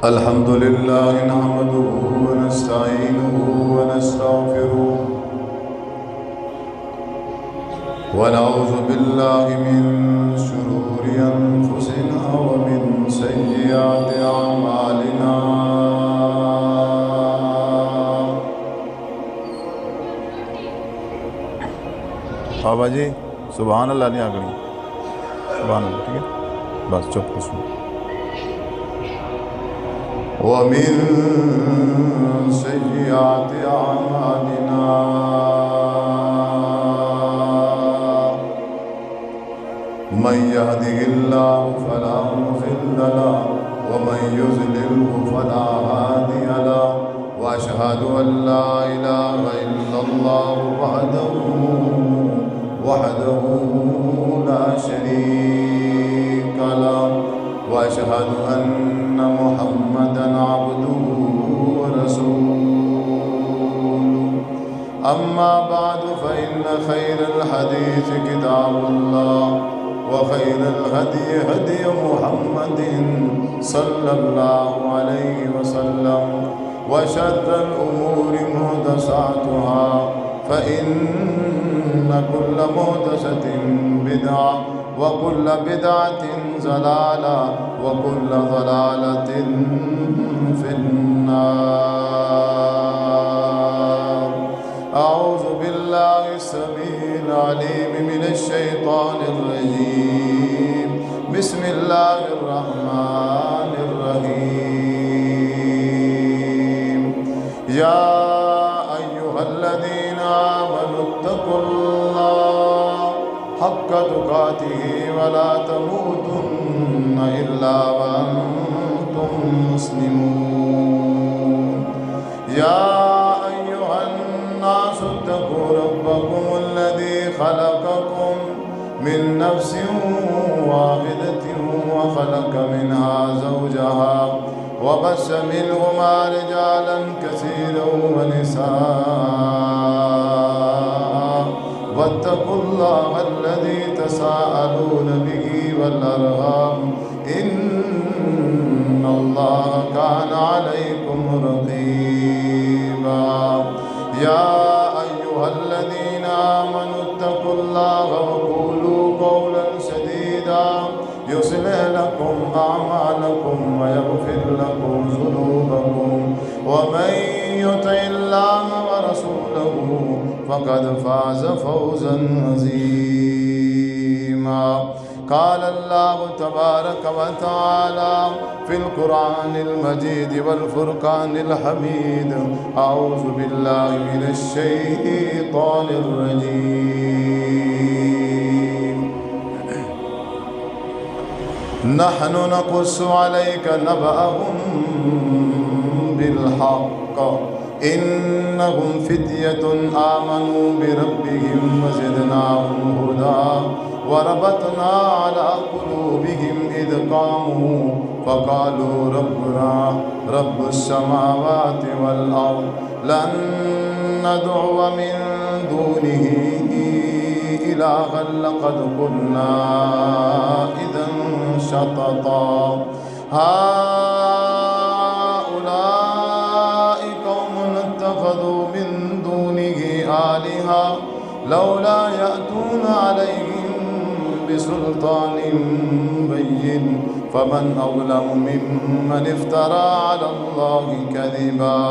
الحمد لله نحمده ونستعينه ونستغفره ونعوذ بالله من شرور أنفسنا ومن سيئات أعمالنا بابا جی سبحان اللہ نہیں آگڑی سبحان اللہ ٹھیک ہے بس چپ کچھ ومن سيئات أعمالنا من يهده الله فلا مضل له ومن يضلله فلا هادي له وأشهد أن لا إله إلا الله وحده لا شريك له وأشهد أن محمدًا عبده ورسوله أما بعد فإن خير الحديث كتاب الله وخير الهدي هدي محمد صلى الله عليه وسلم وشر الأمور محدثاتها فإن كل محدثة بدعة وكل بدعة ضلالة وكل ضلالة في النار. أعوذ بالله السميع العليم من الشيطان الرجيم. بسم الله الرحمن الرحيم. يا أيها الذين آمنوا اتقوا الله حق تقاته ولا تموتن إلا وأنتم مسلمون. يا أيها الناس اتقوا ربكم الذي خلقكم من نفس واحدة وخلق منها زوجها وبث منهما رجالا كثيرا ونساء واتقوا الله الذي تساءلون به والأرحام إن الله كان عليكم رقيبا. يا أيها الذين آمنوا اتقوا الله وقولوا قولا سديدا يصلح لكم أعمالكم ويغفر لكم ذنوبكم ومن يطع الله ورسوله فقد فاز فوزا عظيما. قال الله تبارك وتعالى في القرآن المجيد والفرقان الحميد. أعوذ بالله من الشيطان الرجيم. نحن نقص عليك نبأهم بالحق إنهم فتية آمنوا بربهم وزدناهم هدى وربطنا على قلوبهم إذ قاموا فقالوا ربنا رب السماوات والأرض لن ندعو من دونه إلها لقد قلنا إذا شططا. هؤلاء قوم اتخذوا من دونه آلهة لولا يأتون عليهم بسلطان بين فمن أظلم ممن افترى على الله كذبا.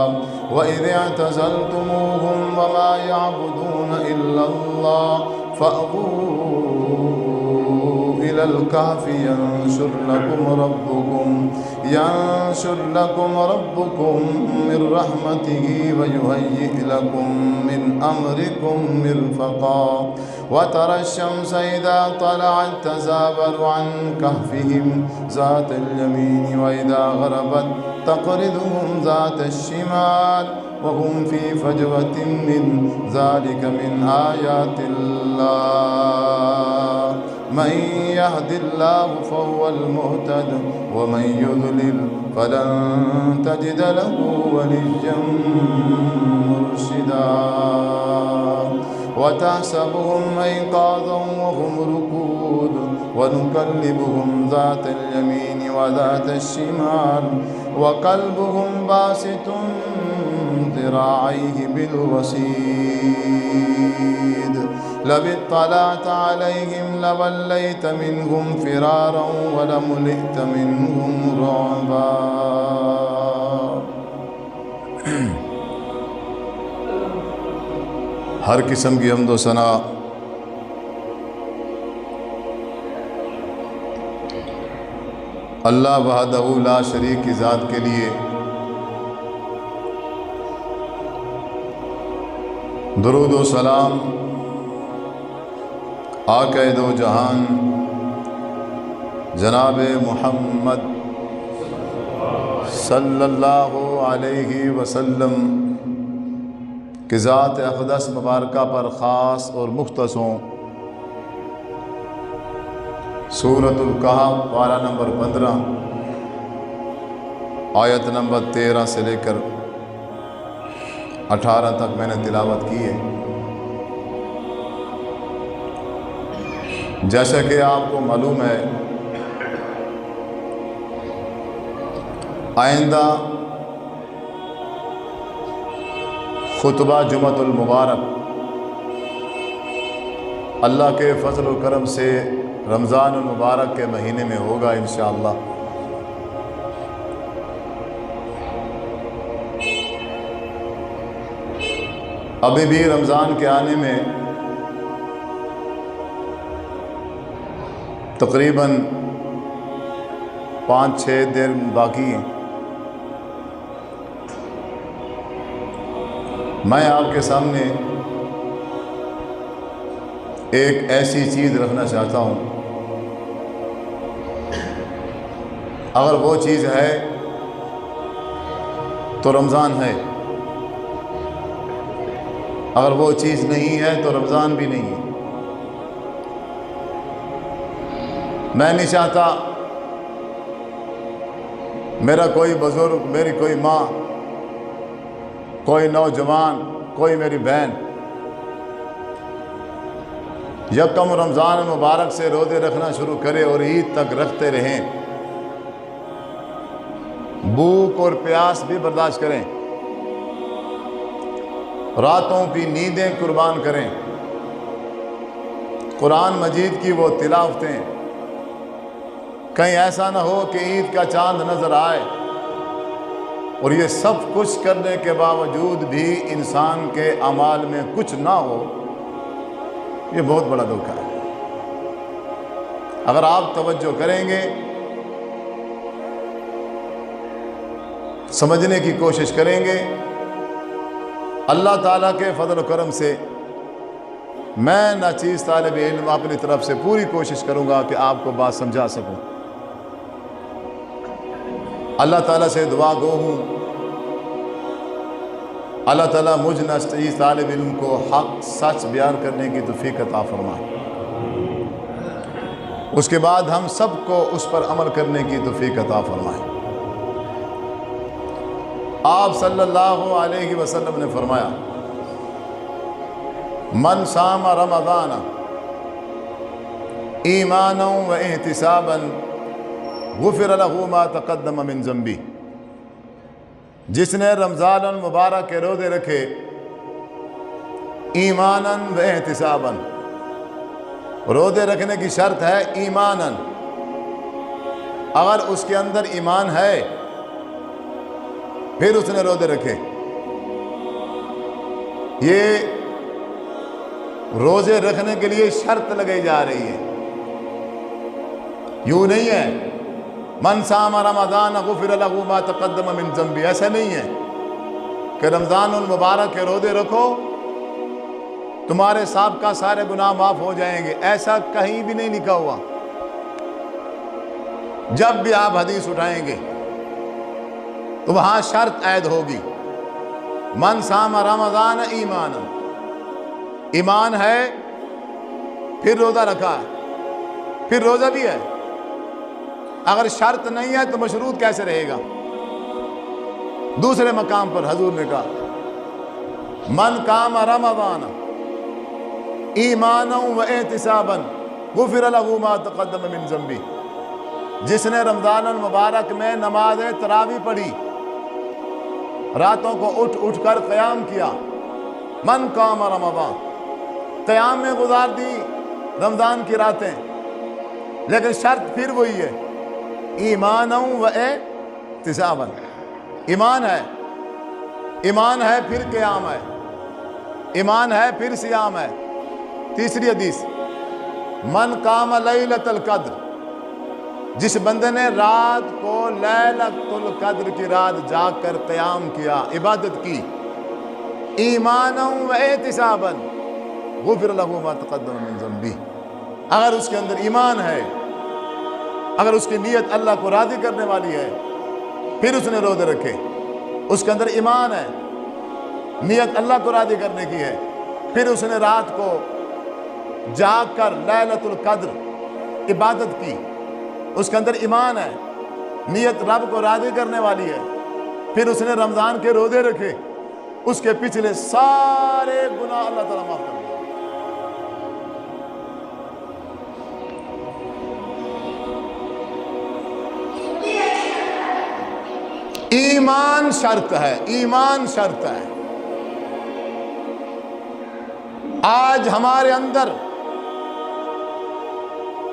وإذ اعتزلتموهم وما يعبدون إلا الله فأووا إلى الكهف ينشر لكم ربكم من رحمته ويهيئ لكم من أمركم مرفقا. وترى الشمس إذا طلعت تزاور عن كهفهم ذات اليمين وإذا غربت تقرضهم ذات الشمال وهم في فجوة من ذلك من آيات الله. من يهد الله فهو المهتد ومن يضلل فلن تجد له وليا مرشدا. وتحسبهم أيقاظا وهم ركود ونقلبهم ذات اليمين وذات الشمال وقلبهم باسط ذراعيه بالوصيد لو اطلعت عليهم لوليت منهم فرارا ولملئت منهم رعبا۔ ہر قسم کی حمد و ثنا اللہ وحدہ لا شریک کی ذات کے لیے، درود و سلام آقا دو جہان جناب محمد صلی اللہ علیہ وسلم کی ذات اقدس مبارکہ پر خاص اور مختص ہوں۔ سورۃ الکہف پارہ نمبر 15 آیت نمبر 13 سے لے کر 18 تک میں نے تلاوت کی ہے۔ جیسا کہ آپ کو معلوم ہے، آئندہ خطبہ جمعۃ المبارک اللہ کے فضل و کرم سے رمضان المبارک کے مہینے میں ہوگا انشاءاللہ۔ ابھی بھی رمضان کے آنے میں تقریباً 5-6 دن باقی ہیں۔ میں آپ کے سامنے ایک ایسی چیز رکھنا چاہتا ہوں، اگر وہ چیز ہے تو رمضان ہے، اگر وہ چیز نہیں ہے تو رمضان بھی نہیں ہے۔ میں نہیں چاہتا میرا کوئی بزرگ، میری کوئی ماں، کوئی نوجوان، کوئی میری بہن یکم رمضان مبارک سے روزے رکھنا شروع کرے اور عید تک رکھتے رہیں، بھوک اور پیاس بھی برداشت کریں، راتوں کی نیندیں قربان کریں، قرآن مجید کی وہ تلاوتیں، کہیں ایسا نہ ہو کہ عید کا چاند نظر آئے اور یہ سب کچھ کرنے کے باوجود بھی انسان کے اعمال میں کچھ نہ ہو، یہ بہت بڑا دھوکہ ہے۔ اگر آپ توجہ کریں گے، سمجھنے کی کوشش کریں گے، اللہ تعالیٰ کے فضل و کرم سے میں ناچیز طالب علم اپنی طرف سے پوری کوشش کروں گا کہ آپ کو بات سمجھا سکوں۔ اللہ تعالیٰ سے دعا گو ہوں، اللہ تعالیٰ مجھ ناچیز طالب علم کو حق سچ بیان کرنے کی توفیق عطا فرمائے، اس کے بعد ہم سب کو اس پر عمل کرنے کی توفیق عطا فرمائے۔ آپ صلی اللہ علیہ وسلم نے فرمایا، من صام رمضان ایمانا و احتسابا غفر له ما تقدم من ذنبه، جس نے رمضان المبارک کے روزے رکھے ایمانا و احتسابا، روزے رکھنے کی شرط ہے ایمانا، اگر اس کے اندر ایمان ہے پھر اس نے روزے رکھے۔ یہ روزے رکھنے کے لیے شرط لگائی جا رہی ہے، یوں نہیں ہے من صام رمضان غفر له ما تقدم من ذنبه، ایسا نہیں ہے کہ رمضان المبارک کے روزے رکھو تمہارے سابقہ سارے گناہ معاف ہو جائیں گے، ایسا کہیں بھی نہیں لکھا ہوا۔ جب بھی آپ حدیث اٹھائیں گے تو وہاں شرط عائد ہوگی، من صام رمضان ایمانا، ایمان ہے پھر روزہ رکھا ہے، پھر روزہ بھی ہے۔ اگر شرط نہیں ہے تو مشروط کیسے رہے گا؟ دوسرے مقام پر حضور نے کہا من قام رمضان ایمانا و احتسابا غفر لہ ما تقدم من ذنبہ، جس نے رمضان المبارک میں نماز تراویح پڑھی، راتوں کو اٹھ اٹھ کر قیام کیا، من قام رمضان، قیام میں گزار دی رمضان کی راتیں، لیکن شرط پھر وہی ہے، ایمانا و احتسابا، ایمان ہے پھر قیام ہے، ایمان ہے پھر صیام ہے۔ تیسری حدیث، من قام لیلۃ القدر، جس بندے نے رات کو لیلۃ القدر کی رات جاگ کر قیام کیا، عبادت کی، ایمانا و احتسابا غفر لہ ما تقدم من ذنبہ، اگر اس کے اندر ایمان ہے، اگر اس کی نیت اللہ کو راضی کرنے والی ہے، پھر اس نے روزے رکھے، اس کے اندر ایمان ہے، نیت اللہ کو راضی کرنے کی ہے، پھر اس نے رات کو جاگ کر لیلۃ القدر عبادت کی، اس کے اندر ایمان ہے، نیت رب کو راضی کرنے والی ہے، پھر اس نے رمضان کے روزے رکھے، اس کے پچھلے سارے گناہ اللہ تعالیٰ معاف کر دیں۔ ایمان شرط ہے، ایمان شرط ہے۔ آج ہمارے اندر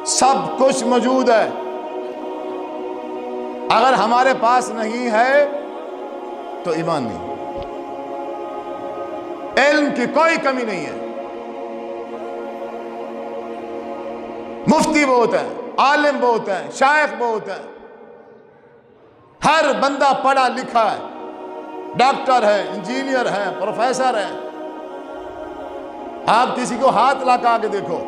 سب کچھ موجود ہے، اگر ہمارے پاس نہیں ہے تو ایمان نہیں۔ علم کی کوئی کمی نہیں ہے، مفتی بہت ہیں، عالم بہت ہیں، شیخ بہت ہیں، ہر بندہ پڑھا لکھا ہے، ڈاکٹر ہے، انجینئر ہے، پروفیسر ہے۔ آپ کسی کو ہاتھ لگا کے دیکھو،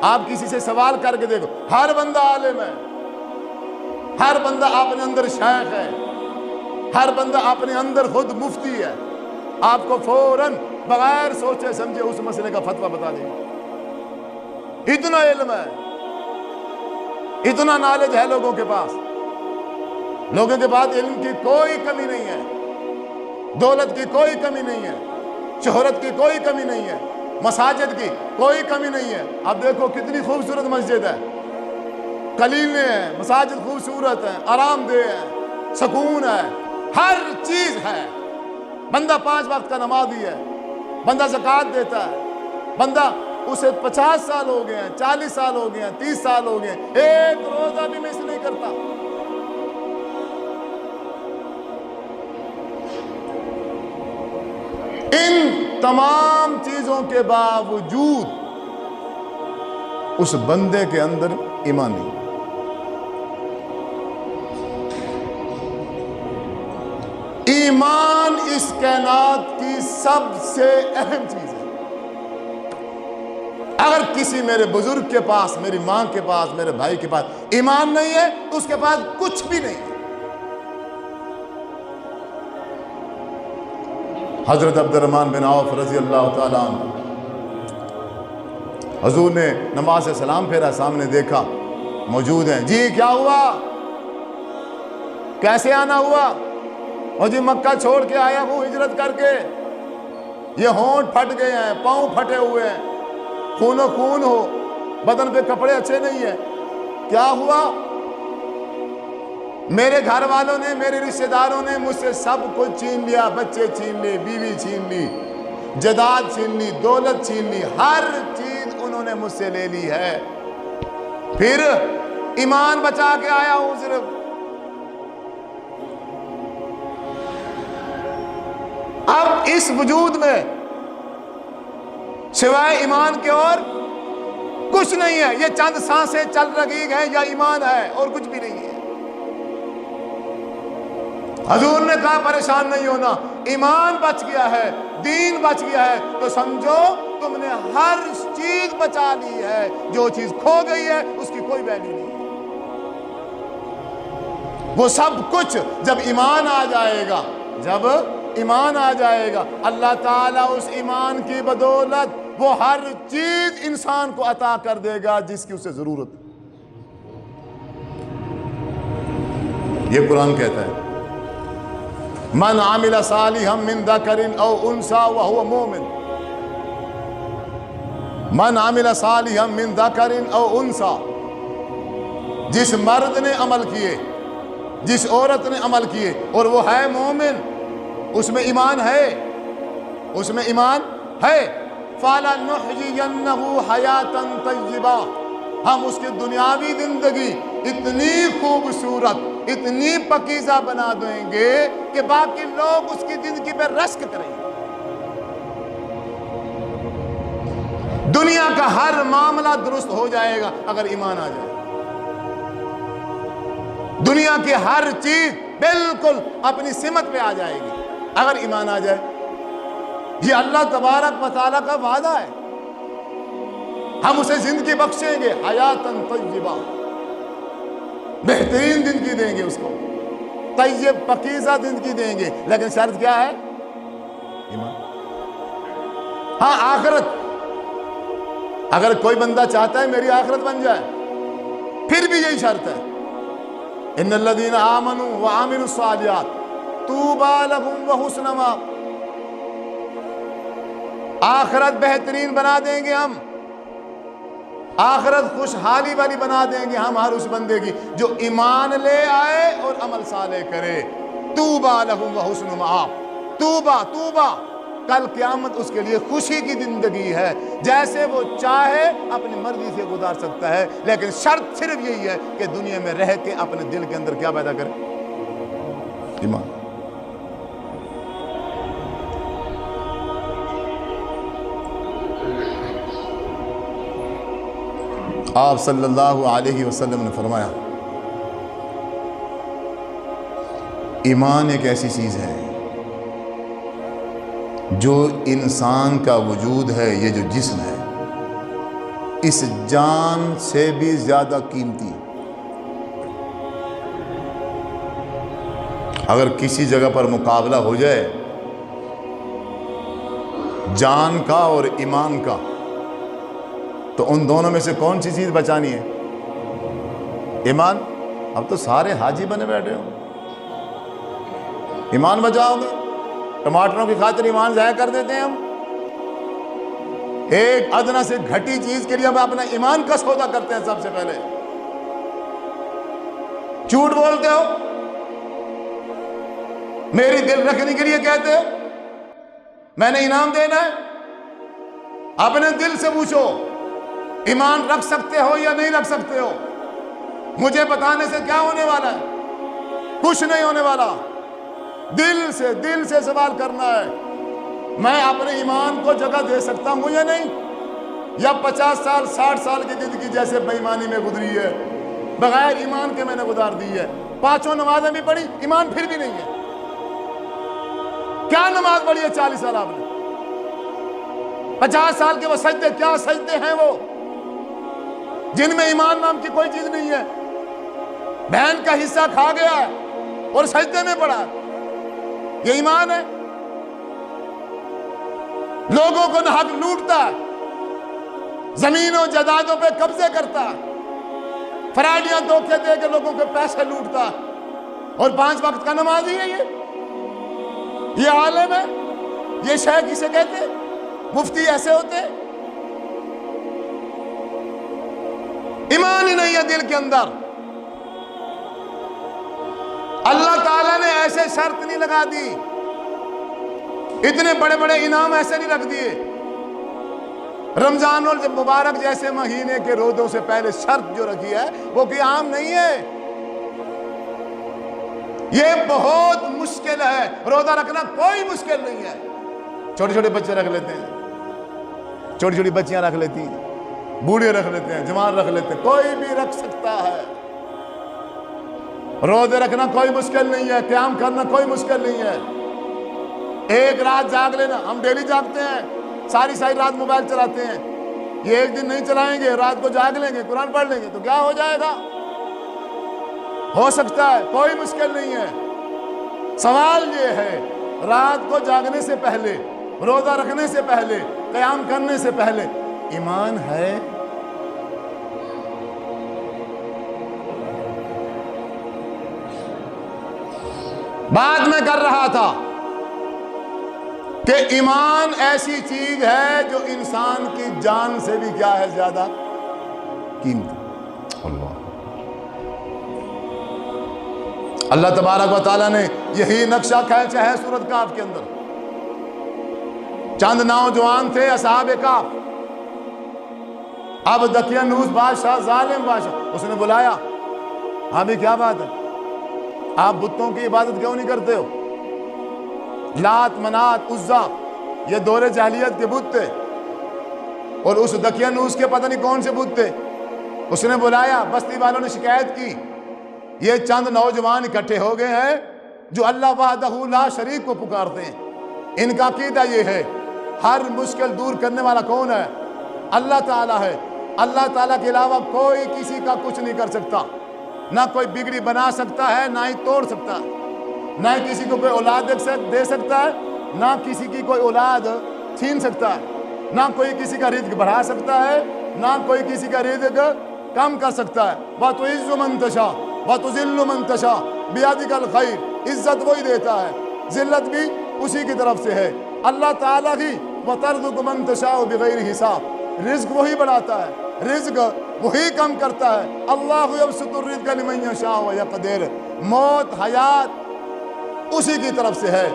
آپ کسی سے سوال کر کے دیکھو، ہر بندہ عالم ہے، ہر بندہ اپنے اندر شیخ ہے، ہر بندہ اپنے اندر خود مفتی ہے، آپ کو فوراً بغیر سوچے سمجھے اس مسئلے کا فتویٰ بتا دے گا۔ اتنا علم ہے، اتنا نالج ہے لوگوں کے پاس، لوگوں کے پاس علم کی کوئی کمی نہیں ہے، دولت کی کوئی کمی نہیں ہے، شہرت کی کوئی کمی نہیں ہے، مساجد کی کوئی کمی نہیں ہے۔ اب دیکھو کتنی خوبصورت مسجد ہے، کلیلیں ہیں، مساجد خوبصورت ہیں، آرام دہ ہیں، سکون ہے، ہر چیز ہے۔ بندہ 5 وقت کا نمازی ہے، بندہ زکوٰۃ دیتا ہے، بندہ اسے 50 سال ہو گئے ہیں، 40 سال ہو گئے ہیں، 30 سال ہو گئے ہیں، ایک روزہ بھی مس نہیں کرتا۔ ان تمام چیزوں کے باوجود اس بندے کے اندر ایمان نہیں۔ ایمان اس کائنات کی سب سے اہم چیز ہے۔ اگر کسی میرے بزرگ کے پاس، میری ماں کے پاس، میرے بھائی کے پاس ایمان نہیں ہے تو اس کے پاس کچھ بھی نہیں ہے۔ حضرت عبد الرحمن بن عوف رضی اللہ تعالیٰ عنہ، حضور نے نماز سے سلام پھیرا، سامنے دیکھا موجود ہیں، جی کیا ہوا، کیسے آنا ہوا؟ اور جی مکہ چھوڑ کے آیا وہ ہجرت کر کے، یہ ہونٹ پھٹ گئے ہیں، پاؤں پھٹے ہوئے ہیں، خون و خون ہو، بدن پہ کپڑے اچھے نہیں ہیں، کیا ہوا؟ میرے گھر والوں نے، میرے رشتہ داروں نے مجھ سے سب کچھ چھین لیا، بچے چھین لی، بیوی چھین لی، جائیداد چھین لی، دولت چھین لی، ہر چیز انہوں نے مجھ سے لے لی ہے، پھر ایمان بچا کے آیا ہوں صرف۔ اب اس وجود میں سوائے ایمان کے اور کچھ نہیں ہے، یہ چند سانسیں چل رہی ہیں یا ایمان ہے، اور کچھ بھی نہیں ہے۔ حضور نے کہا پریشان نہیں ہونا، ایمان بچ گیا ہے، دین بچ گیا ہے تو سمجھو تم نے ہر چیز بچا لی ہے، جو چیز کھو گئی ہے اس کی کوئی ویلیو نہیں ہے۔ وہ سب کچھ جب ایمان آ جائے گا، جب ایمان آ جائے گا، اللہ تعالیٰ اس ایمان کی بدولت وہ ہر چیز انسان کو عطا کر دے گا جس کی اسے ضرورت ہے۔ یہ قرآن کہتا ہے، من عمل صالحا من ذکر او انثى وهو مؤمن، من عمل صالحا من ذکر او انثی، جس مرد نے عمل کیے، جس عورت نے عمل کیے اور وہ ہے مومن، اس میں ایمان ہے، اس میں ایمان ہے، فَلَنُحْيِيَنَّهُ حَيَاةً طَيِّبَةً، ہم اس کی دنیاوی زندگی اتنی خوبصورت، اتنی پاکیزہ بنا دیں گے کہ باقی لوگ اس کی زندگی پہ رشک کریں گے۔ دنیا کا ہر معاملہ درست ہو جائے گا اگر ایمان آ جائے، دنیا کی ہر چیز بالکل اپنی سمت پہ آ جائے گی اگر ایمان آ جائے۔ یہ اللہ تبارک و تعالیٰ کا وعدہ ہے، ہم اسے زندگی بخشیں گے، حیاتاً طیبہ، بہترین زندگی دیں گے اس کو، طیب پاکیزہ زندگی دیں گے، لیکن شرط کیا ہے؟ ایمان۔ ہاں آخرت، اگر کوئی بندہ چاہتا ہے میری آخرت بن جائے، پھر بھی یہی شرط ہے، ان الذین آمنوا وعملوا الصالحات طوبی لہم وحسن مآب، آخرت بہترین بنا دیں گے ہم، آخرت خوشحالی والی بنا دیں گے ہم ہر اس بندے کی جو ایمان لے آئے اور عمل صالح کرے۔ طوبی لہم وحسن مآب، توبہ توبہ، کل قیامت اس کے لیے خوشی کی زندگی ہے، جیسے وہ چاہے اپنی مرضی سے گزار سکتا ہے، لیکن شرط صرف یہی ہے کہ دنیا میں رہ کے اپنے دل کے اندر کیا پیدا کرے؟ ایمان۔ آپ صلی اللہ علیہ وسلم نے فرمایا ایمان ایک ایسی چیز ہے جو انسان کا وجود ہے، یہ جو جسم ہے، اس جان سے بھی زیادہ قیمتی۔ اگر کسی جگہ پر مقابلہ ہو جائے جان کا اور ایمان کا، تو ان دونوں میں سے کون سی چیز بچانی ہے؟ ایمان۔ اب تو سارے حاجی بنے بیٹھے ہو، ایمان بچاؤ گے؟ ٹماٹروں کی خاطر ایمان ضائع کر دیتے ہیں ہم، ایک ادنا سے گھٹی چیز کے لیے ہم اپنا ایمان کا سودا کرتے ہیں سب سے پہلے۔ جھوٹ بولتے ہو، میری دل رکھنے کے لیے کہتے ہو میں نے انعام دینا ہے، اپنے دل سے پوچھو ایمان رکھ سکتے ہو یا نہیں رکھ سکتے ہو؟ مجھے بتانے سے کیا ہونے والا ہے؟ کچھ نہیں ہونے والا، دل سے سوال کرنا ہے، میں اپنے ایمان کو جگہ دے سکتا ہوں یا نہیں؟ یا 50 سال 60 سال کی زندگی جیسے بے ایمانی میں گزری ہے، بغیر ایمان کے میں نے گزار دی ہے، 5 نمازیں بھی پڑھی، ایمان پھر بھی نہیں ہے۔ کیا نماز پڑھی ہے 40 سال آپ نے؟ 50 سال کے وہ سجدے، کیا سجدے ہیں وہ جن میں ایمان نام کی کوئی چیز نہیں ہے؟ بہن کا حصہ کھا گیا ہے اور سجدے میں پڑا، یہ ایمان ہے؟ لوگوں کو ناحق لوٹتا ہے، زمینوں جائیدادوں پہ قبضے کرتا ہے، فراڈیاں دھوکے دے کے لوگوں کے پیسے لوٹتا ہے، اور 5 وقت کا نمازی ہے یہ عالم ہے، یہ شیخ کسے کہتے، مفتی ایسے ہوتے؟ ایمان ہی نہیں ہے دل کے اندر۔ اللہ تعالیٰ نے ایسے شرط نہیں لگا دی، اتنے بڑے بڑے انعام ایسے نہیں رکھ دیے۔ رمضان المبارک جیسے مہینے کے روزوں سے پہلے شرط جو رکھی ہے وہ کوئی عام نہیں ہے، یہ بہت مشکل ہے۔ روزہ رکھنا کوئی مشکل نہیں ہے، چھوٹے چھوٹے بچے رکھ لیتے ہیں، چھوٹی چھوٹی بچیاں رکھ لیتی ہیں، بوڑھے رکھ لیتے ہیں، جوان رکھ لیتے ہیں، کوئی بھی رکھ سکتا ہے۔ روزے رکھنا کوئی مشکل نہیں ہے، قیام کرنا کوئی مشکل نہیں ہے، ایک رات جاگ لینا، ہم ڈیلی جاگتے ہیں، ساری رات موبائل چلاتے ہیں، یہ ایک دن نہیں چلائیں گے، رات کو جاگ لیں گے، قرآن پڑھ لیں گے تو کیا ہو جائے گا؟ ہو سکتا ہے، کوئی مشکل نہیں ہے۔ سوال یہ ہے رات کو جاگنے سے پہلے، روزہ رکھنے سے پہلے، قیام کرنے سے پہلے ایمان ہے؟ بات میں کر رہا تھا کہ ایمان ایسی چیز ہے جو انسان کی جان سے بھی کیا ہے زیادہ قیمتی۔ اللہ تبارک و تعالیٰ نے یہی نقشہ کھینچا ہے سورۃ کہف کے اندر۔ چند نوجوان تھے اصحاب کہف، اب دقیانوس بادشاہ، ظالم بادشاہ، اس نے بلایا، ہاں بھی کیا بات ہے، آپ بتوں کی عبادت کیوں نہیں کرتے ہو؟ لات، منات، عزا، یہ دور جاہلیت کے بت تھے، اور اس دقیانوس کے پتہ نہیں کون سے بت تھے۔ اس نے بلایا، بستی والوں نے شکایت کی، یہ چند نوجوان اکٹھے ہو گئے ہیں جو اللہ وحدہ لا شریک کو پکارتے ہیں۔ ان کا عقیدہ یہ ہے ہر مشکل دور کرنے والا کون ہے؟ اللہ تعالیٰ ہے۔ اللہ تعالیٰ کے علاوہ کوئی کسی کا کچھ نہیں کر سکتا، نہ کوئی بگڑی بنا سکتا ہے، نہ ہی توڑ سکتا ہے، نہ ہی کسی کو کوئی اولاد دے سکتا ہے، نہ کسی کی کوئی اولاد چھین سکتا ہے، نہ کوئی کسی کا رزق بڑھا سکتا ہے، نہ کوئی کسی کا رزق کم کر سکتا ہے۔ وَتُعِزُّ مَن تَشَاءُ وَتُذِلُّ مَن تَشَاءُ بِيَدِكَ الْخَيْرُ، عزت وہی دیتا ہے، ذلت بھی اسی کی طرف سے ہے۔ اللہ تعالیٰ ہی وَتَرْزُقُ مَن تَشَاءُ بِغَيْرِ حساب، رزق وہی بڑھاتا ہے، رزق وہی کم کرتا ہے۔ اللہ یبسط الرزق لمن یشاء ویقدر، موت حیات اسی کی طرف سے ہے۔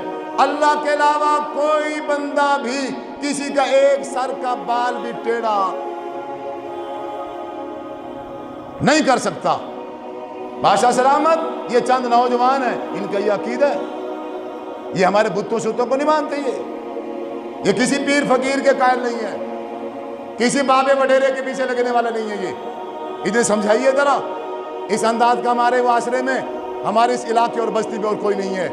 اللہ کے علاوہ کوئی بندہ بھی کسی کا ایک سر کا بال بھی ٹیڑھا نہیں کر سکتا۔ بادشاہ سلامت، یہ چند نوجوان ہیں، ان کا یہ عقیدہ ہے، یہ ہمارے بتوں شتوں کو نہیں مانتے، یہ کسی پیر فقیر کے قائل نہیں ہے، کسی بابے وڈیرے کے پیچھے لگنے والا نہیں ہے۔ یہ انہیں سمجھائیے ذرا، اس انداز کا ہمارے معاشرے میں، ہمارے اس علاقے اور بستی میں اور کوئی نہیں ہے۔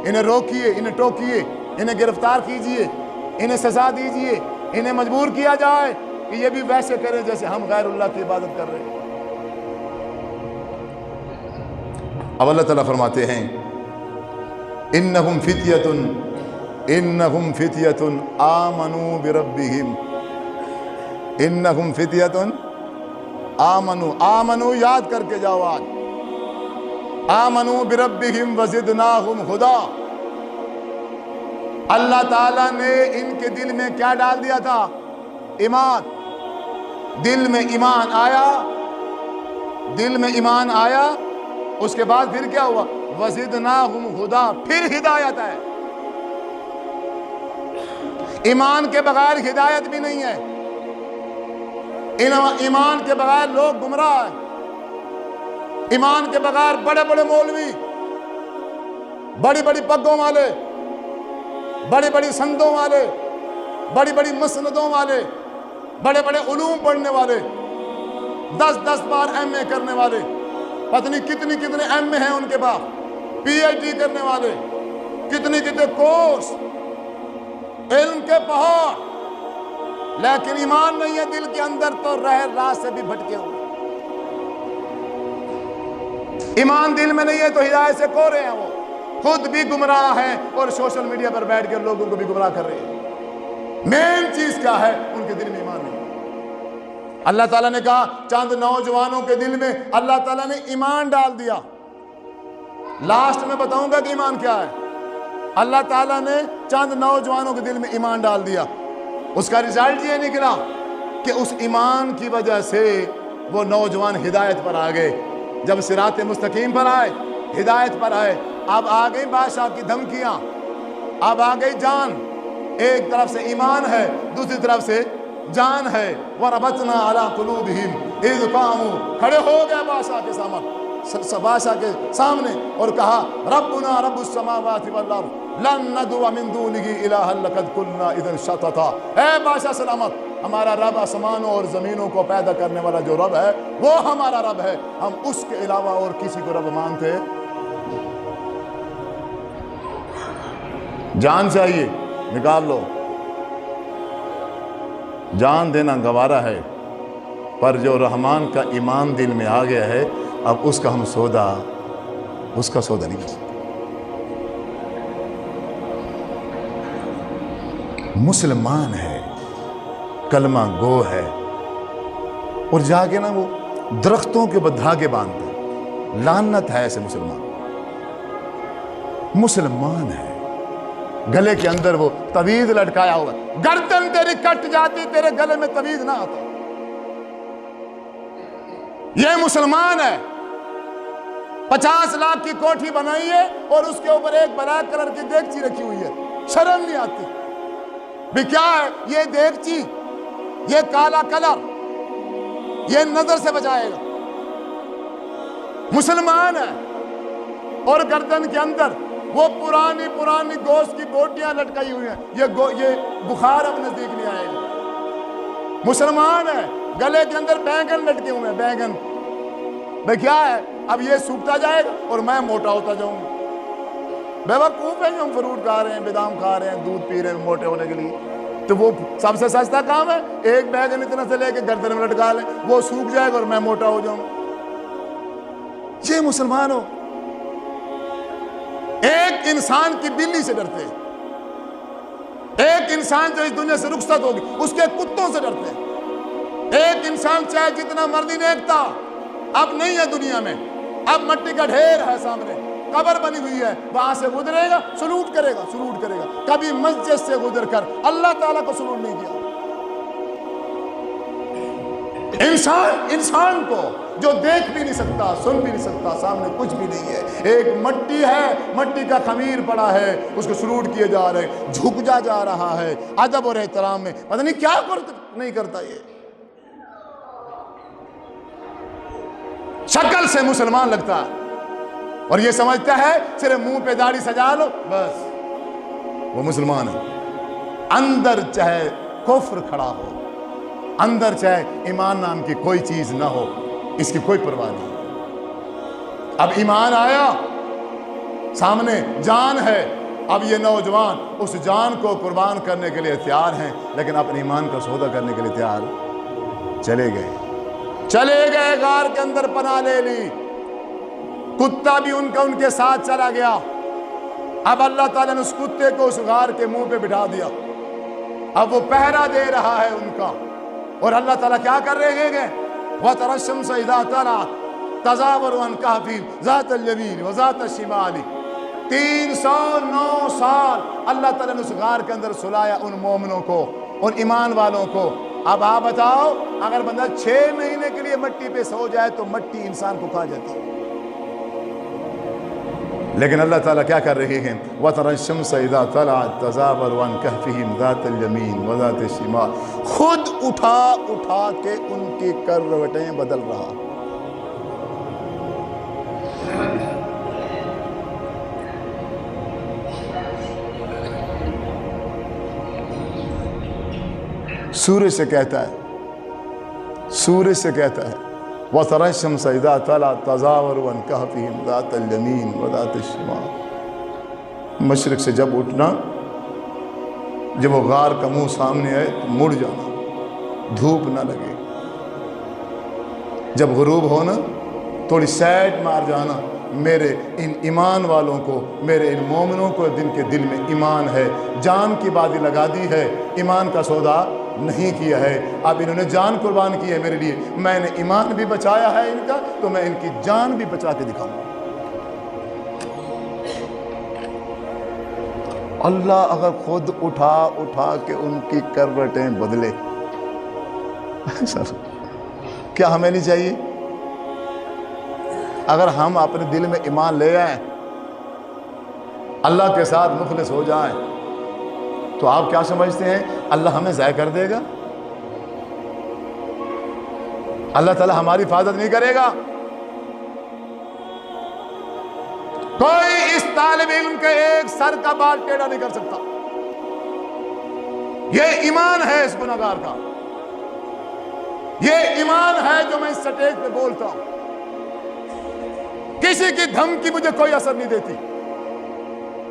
انہیں روکیے، انہیں ٹوکیے، انہیں گرفتار کیجئے، انہیں سزا دیجئے، انہیں مجبور کیا جائے کہ یہ بھی ویسے کریں جیسے ہم غیر اللہ کی عبادت کر رہے ہیں۔ اب اللہ تعالیٰ فرماتے ہیں انہم فتیۃ آمنوا بربہم، انہم فتیۃ آمنوا یاد کر کے جاؤ آج، آمنوا بربہم وزدناہم ہدا۔ اللہ تعالیٰ نے ان کے دل میں کیا ڈال دیا تھا؟ ایمان۔ دل میں ایمان آیا، دل میں ایمان آیا، اس کے بعد پھر کیا ہوا؟ وزدناہم ہدا، پھر ہدایت ہے۔ ایمان کے بغیر ہدایت بھی نہیں ہے، ایمان کے بغیر لوگ گمراہ ہیں۔ ایمان کے بغیر بڑے بڑے مولوی، بڑی بڑی پگوں والے، بڑی بڑی سندوں والے، بڑی بڑی مسندوں والے، بڑے بڑے علوم پڑھنے والے، 10 بار ایم اے کرنے والے، پتہ نہیں کتنے ایم اے ہیں ان کے پاس، پی ایچ ڈی کرنے والے، کتنے کورس، علم کے پہاڑ، لیکن ایمان نہیں ہے دل کے اندر تو راہ سے بھی بھٹکے ہوئے۔ ایمان دل میں نہیں ہے تو ہدایت سے کھو رہے ہیں، وہ خود بھی گمراہ ہیں اور سوشل میڈیا پر بیٹھ کے لوگوں کو بھی گمراہ کر رہے ہیں۔ مین چیز کیا ہے؟ ان کے دل میں ایمان نہیں۔ اللہ تعالیٰ نے کہا چند نوجوانوں کے دل میں اللہ تعالیٰ نے ایمان ڈال دیا۔ لاسٹ میں بتاؤں گا کہ ایمان کیا ہے۔ اللہ تعالیٰ نے چند نوجوانوں کے دل میں ایمان ڈال دیا، اس کا رزلٹ یہ نکلا کہ اس ایمان کی وجہ سے وہ نوجوان ہدایت پر آ گئے۔ جب صراط مستقیم پر آئے، ہدایت پر آئے، اب آ گئی بادشاہ کی دھمکیاں، اب آ گئی جان۔ ایک طرف سے ایمان ہے، دوسری طرف سے جان ہے۔ وَرَبَطْنَا عَلَىٰ قُلُوبِهِمْ إِذْ قَامُوا، کھڑے ہو گئے بادشاہ کے سامنے اور کہا ربنا رب السماوات والارض لن ندعو من دونه الہا لقد قلنا اذا شططا۔ اے بادشاہ سلامت، ہمارا رب آسمانوں اور زمینوں کو پیدا کرنے والا جو رب ہے وہ ہمارا رب ہے، ہم اس کے علاوہ اور کسی کو رب مانتے۔ جان چاہیے نکال لو، جان دینا گوارا ہے، پر جو رحمان کا ایمان دل میں آ گیا ہے اب اس کا ہم سودا نہیں کر سکتے۔ مسلمان ہے، کلمہ گو ہے، اور جا کے نا وہ درختوں کے دھاگے باندھتے ہیں۔ لعنت ہے ایسے مسلمان ہے، گلے کے اندر وہ تویز لٹکایا ہوا، گردن تیری کٹ جاتی تیرے گلے میں تویز نہ آتا۔ یہ مسلمان ہے، 50 لاکھ کی کوٹھی بنائی ہے اور اس کے اوپر ایک بلیک کلر کی دیگچی رکھی ہوئی ہے، شرم نہیں آتی بھی کیا ہے یہ دیگچی، یہ کالا کلر، یہ نظر سے بچائے گا۔ مسلمان ہے اور گردن کے اندر وہ پرانی گوشت کی بوٹیاں لٹکائی ہوئی ہیں، یہ بخار اب نزدیک نہیں آئے گا۔ مسلمان ہے، گلے کے اندر بینگن لٹکے ہوئے ہیں، بینگن بھئی کیا ہے اب یہ سوکھتا جائے گا اور میں موٹا ہوتا جاؤں گا۔ بے وقوف ہیں جو ہم فروٹ کھا رہے ہیں، بادام کھا رہے ہیں، دودھ پی رہے ہیں موٹے ہونے کے لیے، تو وہ سب سے سستا کام ہے ایک بینگن اتنا سے لے کے گردن میں لٹکا لیں، وہ سوکھ جائے گا اور میں موٹا ہو جاؤں گا۔ یہ مسلمان ہو، ایک انسان کی بلی سے ڈرتے ہیں، ایک انسان جو اس دنیا سے رخصت ہوگی اس کے کتوں سے ڈرتے ہیں۔ ایک انسان چاہے جتنا مرضی نیکتا، اب نہیں ہے دنیا میں، اب مٹی کا ڈھیر ہے سامنے، قبر بنی ہوئی ہے، وہاں سے گزرے گا سلوٹ کرے گا۔ کبھی مسجد سے گزر کر اللہ تعالیٰ کو سلوٹ نہیں کیا۔ انسان کو جو دیکھ بھی نہیں سکتا، سن بھی نہیں سکتا، سامنے کچھ بھی نہیں ہے، ایک مٹی ہے، مٹی کا خمیر پڑا ہے، اس کو سلوٹ کیے جا رہے ہیں، جھک جا رہا ہے ادب اور احترام میں، پتہ نہیں کیا نہیں کرتا۔ یہ شکل سے مسلمان لگتا ہے اور یہ سمجھتا ہے صرف منہ پہ داڑھی سجا لو بس وہ مسلمان ہے۔ اندر چاہے کفر کھڑا ہو، اندر چاہے ایمان نام کی کوئی چیز نہ ہو، اس کی کوئی پرواہ نہیں۔ اب ایمان آیا سامنے، جان ہے، اب یہ نوجوان اس جان کو قربان کرنے کے لیے تیار ہیں، لیکن اپنے ایمان کا سودا کرنے کے لیے تیار چلے گئے غار کے اندر پناہ لے لی، کتا بھی ان کے ساتھ چلا گیا۔ اب اللہ تعالیٰ نے اس کتے کو اس غار کے منہ پہ بٹھا دیا، اب وہ پہرا دے رہا ہے ان کا، اور اللہ تعالیٰ کیا کر رہے ہیں؟ وَتَرَى الشَّمْسَ إِذَا طَلَعَتْ تَزَاوَرُ عَنْ كَهْفِهِمْ ذَاتَ الْيَمِينِ وَذَاتَ الشِّمَالِ۔ 309 سال اللہ تعالیٰ نے اس غار کے اندر سلایا ان مومنوں کو، ان ایمان والوں کو۔ اب آپ بتاؤ اگر بندہ 6 مہینے کے لیے مٹی پہ سو جائے تو مٹی انسان کو کھا جاتی ہے، لیکن اللہ تعالیٰ کیا کر رہے ہیں؟ وَتَرَى الشَّمْسَ إِذَا طَلَعَتْ تَزَاوَرُ عَنْ كَهْفِهِمْ ذَاتَ الْيَمِينِ وَذَاتَ الشِّمَالِ۔ خود اٹھا کے ان کی کروٹیں بدل رہا۔ سورج سے کہتا ہے وَتَرَى الشَّمْسَ إِذَا طَلَعَتْ تَزَاوَرُ عَنْ كَهْفِهِمْ ذَاتَ الْيَمِينِ وَذَاتَ الشِّمَالِ۔ مشرق سے جب اٹھنا، جب وہ غار کا منہ سامنے ہے تو مڑ جانا، دھوپ نہ لگے، جب غروب ہونا تھوڑی سیٹ مار جانا۔ میرے ان ایمان والوں کو، میرے ان مومنوں کو جن کے دل میں ایمان ہے، جان کی بازی لگا دی ہے، ایمان کا سودا نہیں کیا ہے، اب انہوں نے جان قربان کی ہے میرے لیے، میں نے ایمان بھی بچایا ہے ان کا، تو میں ان کی جان بھی بچا کے دکھاؤں گا۔ اللہ اگر خود اٹھا کے ان کی کروٹیں بدلے، کیا ہمیں نہیں چاہیے؟ اگر ہم اپنے دل میں ایمان لے آئیں، اللہ کے ساتھ مخلص ہو جائیں، تو آپ کیا سمجھتے ہیں اللہ ہمیں ضائع کر دے گا؟ اللہ تعالیٰ ہماری حفاظت نہیں کرے گا؟ کوئی اس طالب علم کے ایک سر کا بال ٹیڑھا نہیں کر سکتا۔ یہ ایمان ہے اس گنہگار کا، یہ ایمان ہے جو میں اس سٹیج پہ بولتا ہوں۔ کسی کی دھمکی مجھے کوئی اثر نہیں دیتی،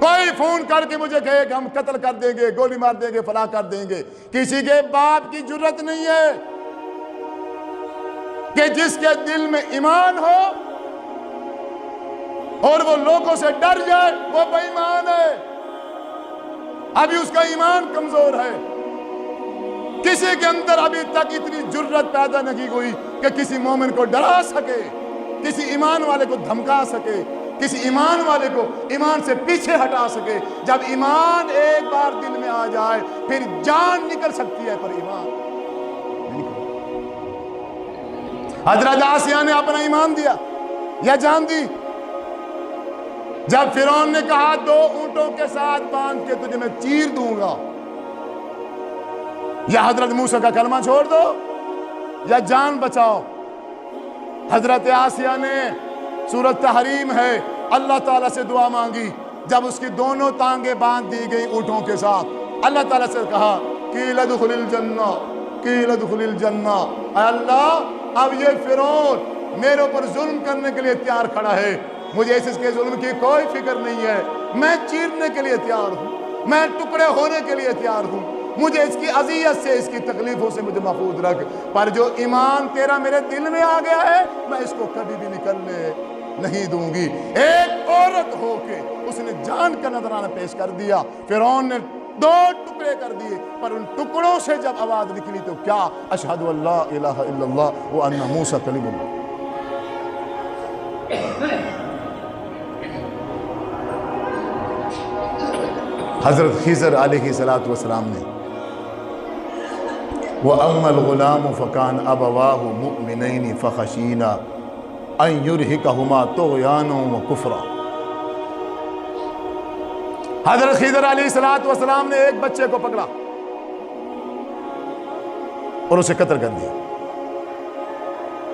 کوئی فون کر کے مجھے کہے کہ ہم قتل کر دیں گے، گولی مار دیں گے، فلاں کر دیں گے، کسی کے باپ کی جرت نہیں ہے کہ جس کے دل میں ایمان ہو اور وہ لوگوں سے ڈر جائے، وہ بے ایمان ہے، ابھی اس کا ایمان کمزور ہے۔ کسی کے اندر ابھی تک اتنی جرت پیدا نہیں ہوئی کہ کسی مومن کو ڈرا سکے، کسی ایمان والے کو دھمکا سکے، کسی ایمان والے کو ایمان سے پیچھے ہٹا سکے. جب ایمان ایک بار دل میں آ جائے پھر جان نکل سکتی ہے پر ایمان نہیں نکل. حضرت آسیہ نے اپنا ایمان دیا یا جان دی. جب فرعون نے کہا 2 اونٹوں کے ساتھ باندھ کے تجھے میں چیر دوں گا، یا حضرت موسیٰ کا کلمہ چھوڑ دو یا جان بچاؤ. حضرت آسیہ نے سورۃ تحریم ہے اللہ تعالیٰ سے دعا مانگی. جب اس کی دونوں ٹانگیں باندھ دی گئی اونٹوں کے ساتھ، اللہ تعالیٰ سے کہا قیل ادخل الجنہ قیل ادخل الجنہ. اے اللہ اب یہ فرعون میرے اوپر ظلم کرنے کے لیے تیار کھڑا ہے، مجھے اس کے ظلم کی کوئی فکر نہیں ہے. میں چیرنے کے لیے تیار ہوں، میں ٹکڑے ہونے کے لیے تیار ہوں. مجھے اس کی اذیت سے اس کی تکلیفوں سے مجھے محفوظ رکھ. پر جو ایمان تیرا میرے دل میں آ گیا ہے میں اس کو کبھی بھی نکلنے نہیں دوں گی. ایک عورت ہو کے اس نے جان کا نذرانہ پیش کر دیا. فرعون نے 2 ٹکڑے کر دیے پر ان ٹکڑوں سے جب آواز نکلی تو کیا اشہد ان لا الہ الا اللہ وان موسیٰ کلیم اللہ. حضرت خضر علیہ السلام نے وَأَمَّا الْغُلَامُ فَكَانَ أَبَوَاهُ مُؤْمِنَيْنِ فَخَشِينَا أَن يُرْهِقَهُمَا طُغْيَانًا وَكُفْرًا. حضرت خضر علیہ السلام نے ایک بچے کو پکڑا اور اسے قتل کر دیا.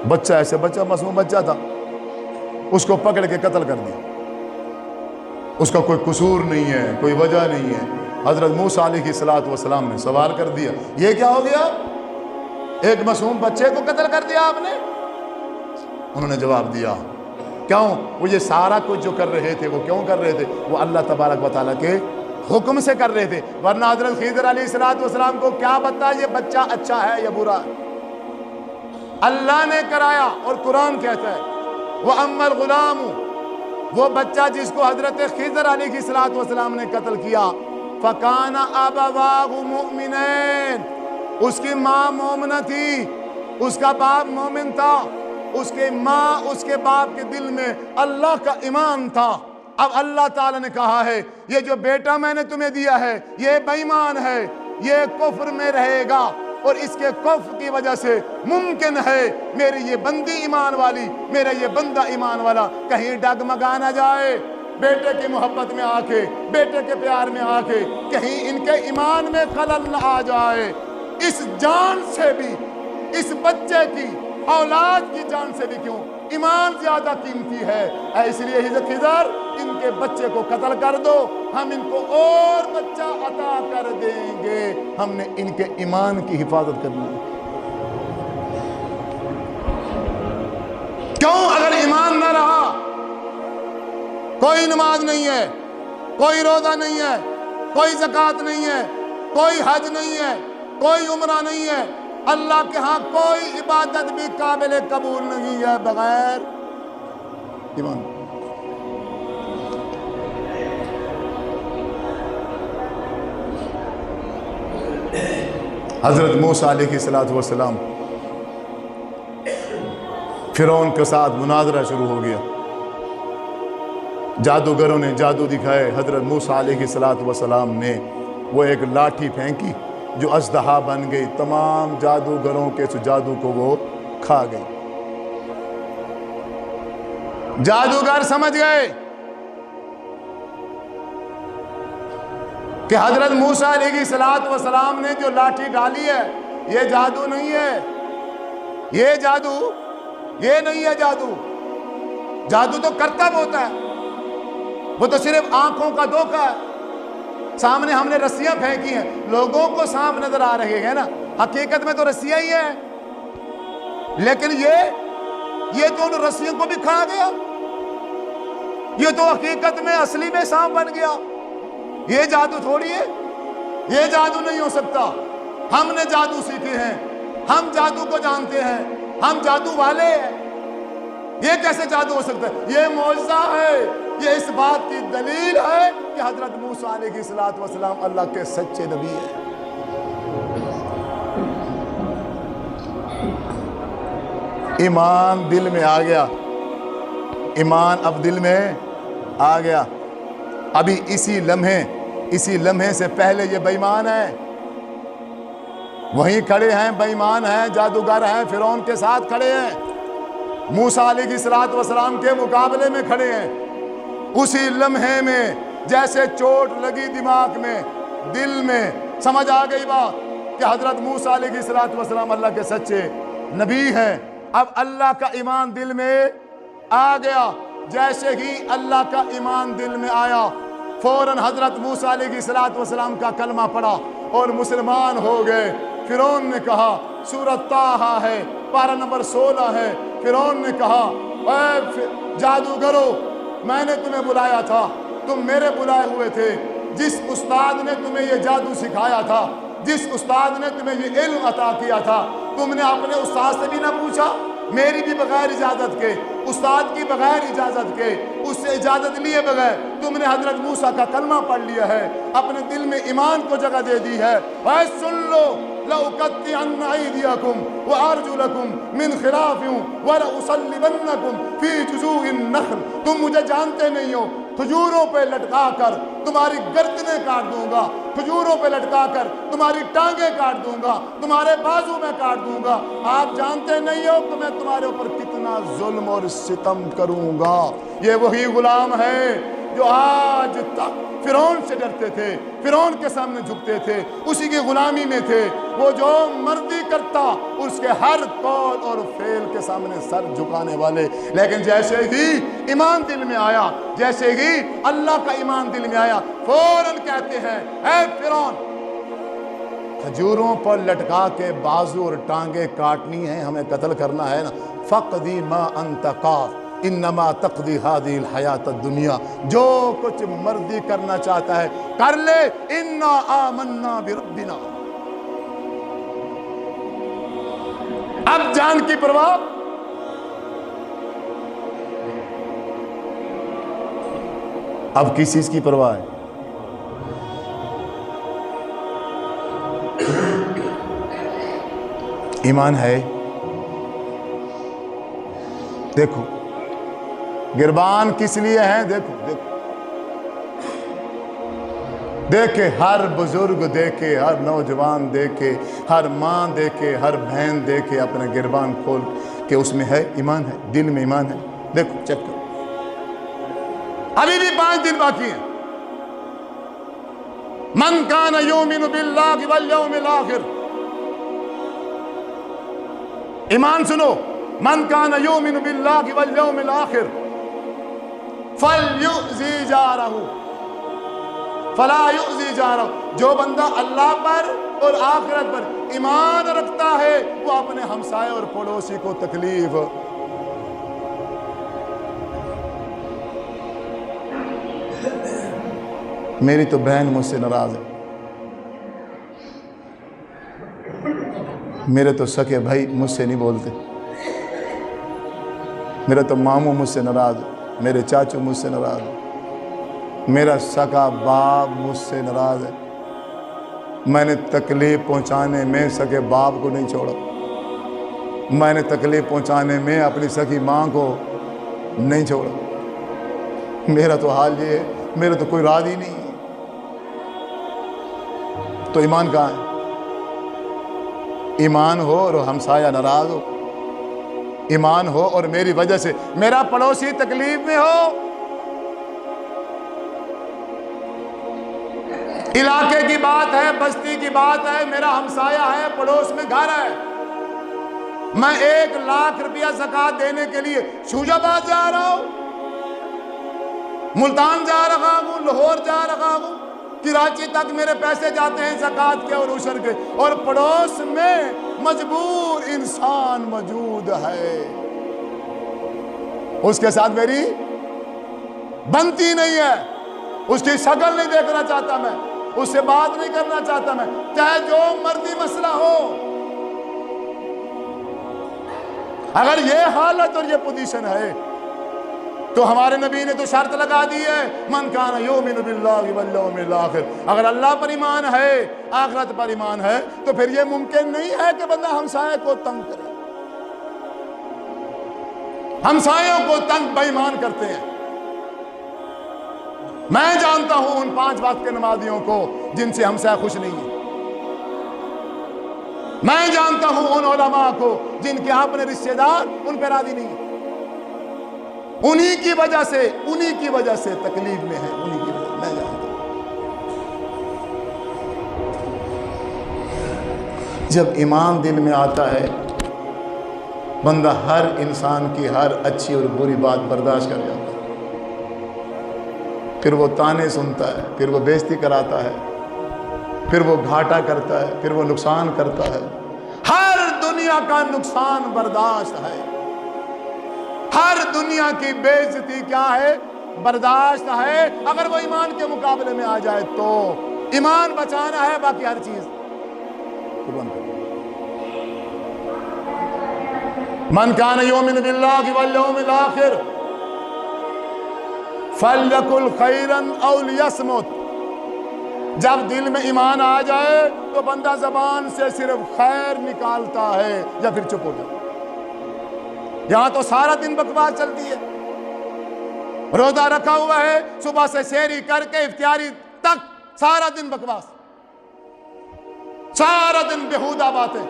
بچہ ایسے معصوم بچہ تھا، اس کو پکڑ کے قتل کر دیا. اس کا کوئی قصور نہیں ہے، کوئی وجہ نہیں ہے. حضرت موسیٰ علیہ السلام نے سوال کر دیا یہ کیا ہو گیا؟ ایک معصوم بچے کو قتل کر دیا آپ نے؟ انہوں نے جواب دیا کیوں؟ وہ یہ سارا کچھ جو کر رہے تھے وہ کیوں کر رہے تھے؟ وہ اللہ تبارک و تعالیٰ کے حکم سے کر رہے تھے. ورنہ حضرت خضر علیہ السلام کو کیا پتا یہ بچہ اچھا ہے یا برا ہے؟ اللہ نے کرایا اور قرآن کہتا ہے وَأَمَّا الْغُلَامُ، وہ بچہ جس کو حضرت خضر علیہ السلام نے قتل کیا فَكَانَ أَبَوَاهُ مُؤْمِنَيْنِ، اس کی ماں مومنہ تھی، اس کا باپ مومن تھا. اس کے ماں اس کے باپ کے دل میں اللہ کا ایمان تھا. اب اللہ تعالیٰ نے کہا ہے یہ جو بیٹا میں نے تمہیں دیا ہے یہ بے ایمان ہے، یہ کفر میں رہے گا اور اس کے کفر کی وجہ سے ممکن ہے میری یہ بندی ایمان والی، میرا یہ بندہ ایمان والا کہیں ڈگمگا نہ جائے. بیٹے کی محبت میں آ کے، بیٹے کے پیار میں آ کے کہیں ان کے ایمان میں خلل نہ آ جائے. اس جان سے بھی، اس بچے کی اولاد کی جان سے بھی کیوں ایمان زیادہ قیمتی ہے. اس لیے حضرت خضر ان کے بچے کو قتل کر دو، ہم ان کو اور بچہ عطا کر دیں گے. ہم نے ان کے ایمان کی حفاظت کرنی ہے. کیوں؟ اگر ایمان نہ رہا کوئی نماز نہیں ہے، کوئی روزہ نہیں ہے، کوئی زکوٰۃ نہیں ہے، کوئی حج نہیں ہے، کوئی عمرہ نہیں ہے. اللہ کے ہاں کوئی عبادت بھی قابل قبول نہیں ہے بغیر ایمان. حضرت موسیٰ علیہ السلام فرعون کے ساتھ مناظرہ شروع ہو گیا. جادوگروں نے جادو دکھائے. حضرت موسیٰ علیہ السلام نے وہ ایک لاٹھی پھینکی جو اژدہا بن گئی. تمام جادوگروں کے اس جادو کو وہ کھا گئی. جادوگر سمجھ گئے کہ حضرت موسیٰ علیہ السلام نے جو لاٹھی ڈالی ہے یہ جادو نہیں ہے، یہ نہیں ہے جادو. جادو تو کرتب ہوتا ہے، وہ تو صرف آنکھوں کا دھوکہ ہے. سامنے ہم نے رسیاں پھینکی ہیں، لوگوں کو سانپ نظر آ رہے ہیں نا، حقیقت میں تو رسیاں ہی ہیں. لیکن یہ تو ان رسیوں کو بھی کھا گیا، یہ تو حقیقت میں اصلی میں سانپ بن گیا. یہ جادو تھوڑی ہے، یہ جادو نہیں ہو سکتا. ہم نے جادو سیکھے ہیں، ہم جادو کو جانتے ہیں، ہم جادو والے ہیں. یہ کیسے جادو ہو سکتا ہے؟ یہ معجزہ ہے، یہ اس بات کی دلیل ہے کہ حضرت موسیٰ علیہ السلام اللہ کے سچے نبی ہیں. ایمان دل میں آ گیا. ایمان اب دل میں آ گیا۔ ابھی اسی لمحے سے پہلے یہ بے ایمان ہے، وہیں کھڑے ہیں، بے ایمان ہیں، جادوگر ہیں، فرعون کے ساتھ کھڑے ہیں، موسیٰ علیہ السلام کے مقابلے میں کھڑے ہیں۔ اسی لمحے میں جیسے چوٹ لگی دماغ میں، دل میں، سمجھ آ گئی بات کہ حضرت موسیٰ علیہ السلام اللہ کے سچے نبی ہیں۔ اب اللہ کا ایمان دل میں آ گیا۔ جیسے ہی اللہ کا ایمان دل میں آیا، فوراً حضرت موسیٰ علیہ السلام کا کلمہ پڑھا اور مسلمان ہو گئے۔ فرعون نے کہا، سورۃ طٰہٰ ہے، پارہ نمبر 16 ہے، فرعون نے کہا، اے جادوگرو، میں نے تمہیں بلایا تھا، تم میرے بلائے ہوئے تھے۔ جس استاد نے تمہیں یہ جادو سکھایا تھا، جس استاد نے تمہیں یہ علم عطا کیا تھا، تم نے اپنے استاد سے بھی نہ پوچھا؟ میری بھی بغیر اجازت کے، استاد کی بغیر اجازت کے، اس سے اجازت لیے بغیر تم نے حضرت موسیٰ کا کلمہ پڑھ لیا ہے، اپنے دل میں ایمان کو جگہ دے دی ہے۔ اے سن لو، لَأُقَطِّعَنَّ أَيْدِيَكُمْ وَأَرْجُلَكُمْ مِنْ خِلَافٍ وَلَأُصَلِّبَنَّكُمْ فِي جُذُوعِ النَّخْلِ، تم مجھے جانتے نہیں ہو، کھجوروں پہ لٹکا کر تمہاری گردنیں کاٹ دوں گا، کھجوروں پہ لٹکا کر تمہاری ٹانگیں کاٹ دوں گا، تمہارے بازو میں کاٹ دوں گا۔ آپ جانتے نہیں ہو کہ میں تمہارے اوپر کتنا ظلم اور ستم کروں گا۔ یہ وہی غلام ہے جو آج تک فرعون سے ڈرتے تھے، فرعون کے سامنے جھکتے تھے، اسی کی غلامی میں تھے۔ وہ جو مرضی کرتا اس کے ہر قول اور فعل کے سامنے سر جھکانے والے۔ لیکن جیسے ہی ایمان دل میں آیا، جیسے ہی اللہ کا ایمان دل میں آیا، فوراً کہتے ہیں، اے فرعون، کھجوروں پر لٹکا کے بازو اور ٹانگیں کاٹنی ہیں، ہمیں قتل کرنا ہے نا، فَقْضِ مَا أَنْتَ قَاضٍ انما تقضی هذه الحیات الدنیا، جو کچھ مرضی کرنا چاہتا ہے کر لے، انا آمنا بربنا۔ اب جان کی پرواہ، اب کس چیز کی پرواہ ہے؟ ایمان ہے۔ دیکھو گربان کس لیے ہیں، دیکھو دیکھے ہر بزرگ دیکھے، ہر نوجوان دیکھے، ہر ماں دیکھے، ہر بہن دیکھے، اپنے گربان کھول کے اس میں ہے ایمان، ہے دل میں ایمان ہے۔ دیکھو چیک کرو، ابھی بھی 5 دن باقی ہیں۔ من کان یؤمن باللہ والیوم الآخر، ایمان سنو، من کان یؤمن باللہ والیوم الآخر فَلْيُؤْذِي جَارَهُ فَلَا يُؤْذِي جَارَهُ، جو بندہ اللہ پر اور آخرت پر ایمان رکھتا ہے وہ اپنے ہمسائے اور پڑوسی کو تکلیف۔ میری تو بہن مجھ سے ناراض ہے، میرے تو سکے بھائی مجھ سے نہیں بولتے، میرا تو ماموں مجھ سے ناراض ہے، میرے چاچو مجھ سے ناراض ہے، میرا سکا باپ مجھ سے ناراض ہے۔ میں نے تکلیف پہنچانے میں سکے باپ کو نہیں چھوڑا، میں نے تکلیف پہنچانے میں اپنی سکی ماں کو نہیں چھوڑا۔ میرا تو حال یہ ہے، میرا تو کوئی راضی نہیں ہے۔ تو ایمان کہاں ہے؟ ایمان ہو اور ہمسایہ ناراض ہو، ایمان ہو اور میری وجہ سے میرا پڑوسی تکلیف میں ہو، علاقے کی بات ہے، بستی کی بات ہے، میرا ہمسایہ ہے، پڑوس میں گھر ہے، میں 1 لاکھ روپیہ زکوٰۃ دینے کے لیے شوج آباد جا رہا ہوں، ملتان جا رہا ہوں، لاہور جا رہا ہوں، کراچی تک میرے پیسے جاتے ہیں زکوٰۃ کے اور عشر کے، اور پڑوس میں مجبور انسان موجود ہے، اس کے ساتھ میری بنتی نہیں ہے، اس کی شکل نہیں دیکھنا چاہتا میں، اس سے بات نہیں کرنا چاہتا میں، چاہے جو مرضی مسئلہ ہو۔ اگر یہ حالت اور یہ پوزیشن ہے تو ہمارے نبی نے تو شرط لگا دی ہے، من کان یؤمن باللہ والیوم الآخر، اگر اللہ پر ایمان ہے، آخرت پر ایمان ہے، تو پھر یہ ممکن نہیں ہے کہ بندہ ہمسائے کو تنگ کرے۔ ہمسایوں کو تنگ بے ایمان کرتے ہیں، میں جانتا ہوں ان 5 وقت کے نمازیوں کو جن سے ہمسایہ خوش نہیں ہے، میں جانتا ہوں ان علماء کو جن کے اپنے رشتہ دار ان پہ راضی نہیں ہیں، انہی کی وجہ سے تکلیف میں ہے، انہی کی وجہ میں جانتا ہوں۔ جب ایمان دل میں آتا ہے بندہ ہر انسان کی ہر اچھی اور بری بات برداشت کر جاتا ہے، پھر وہ طعنے سنتا ہے، پھر وہ بےزتی کراتا ہے، پھر وہ گھاٹا کرتا ہے، پھر وہ نقصان کرتا ہے، ہر دنیا کا نقصان برداشت ہے، ہر دنیا کی بےزتی کیا ہے؟ برداشت ہے، اگر وہ ایمان کے مقابلے میں آ جائے تو۔ ایمان بچانا ہے، باقی ہر چیز قربان کرو۔ من کان یؤمن باللہ والیوم الآخر فلیقل خیرا او لیصمت۔ جب دل میں ایمان آ جائے تو بندہ زبان سے صرف خیر نکالتا ہے یا پھر چپ ہو جاتا ہے۔ یہاں تو سارا دن بکواس چلتی ہے، روزہ رکھا ہوا ہے، صبح سے سحری کر کے افطاری تک سارا دن بکواس، سارا دن بیہودہ باتیں،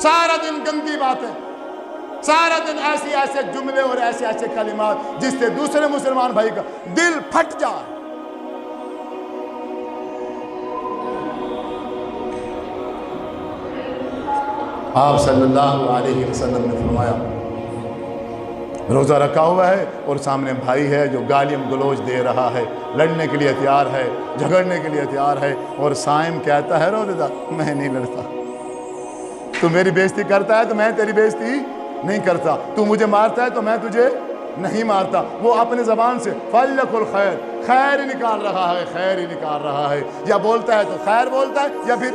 سارا دن گندی باتیں، سارا دن ایسے جملے اور ایسے کلمات جس سے دوسرے مسلمان بھائی کا دل پھٹ جائے۔ آپ صلی اللہ علیہ وسلم نے فرمایا روزہ رکھا ہوا ہے اور سامنے بھائی ہے جو گالیم گلوچ دے رہا ہے، لڑنے کے لیے تیار ہے، جھگڑنے کے لیے تیار ہے، اور صائم کہتا ہے روزہ دار میں نہیں لڑتا، تو میری بےزتی کرتا ہے تو میں تیری بےزتی نہیں کرتا، تو مجھے مارتا ہے تو میں تجھے نہیں مارتا۔ وہ اپنے زبان سے فلیقل خیر، خیر ہی نکال رہا ہے، خیر ہی نکال رہا ہے، یا بولتا ہے تو خیر بولتا ہے یا پھر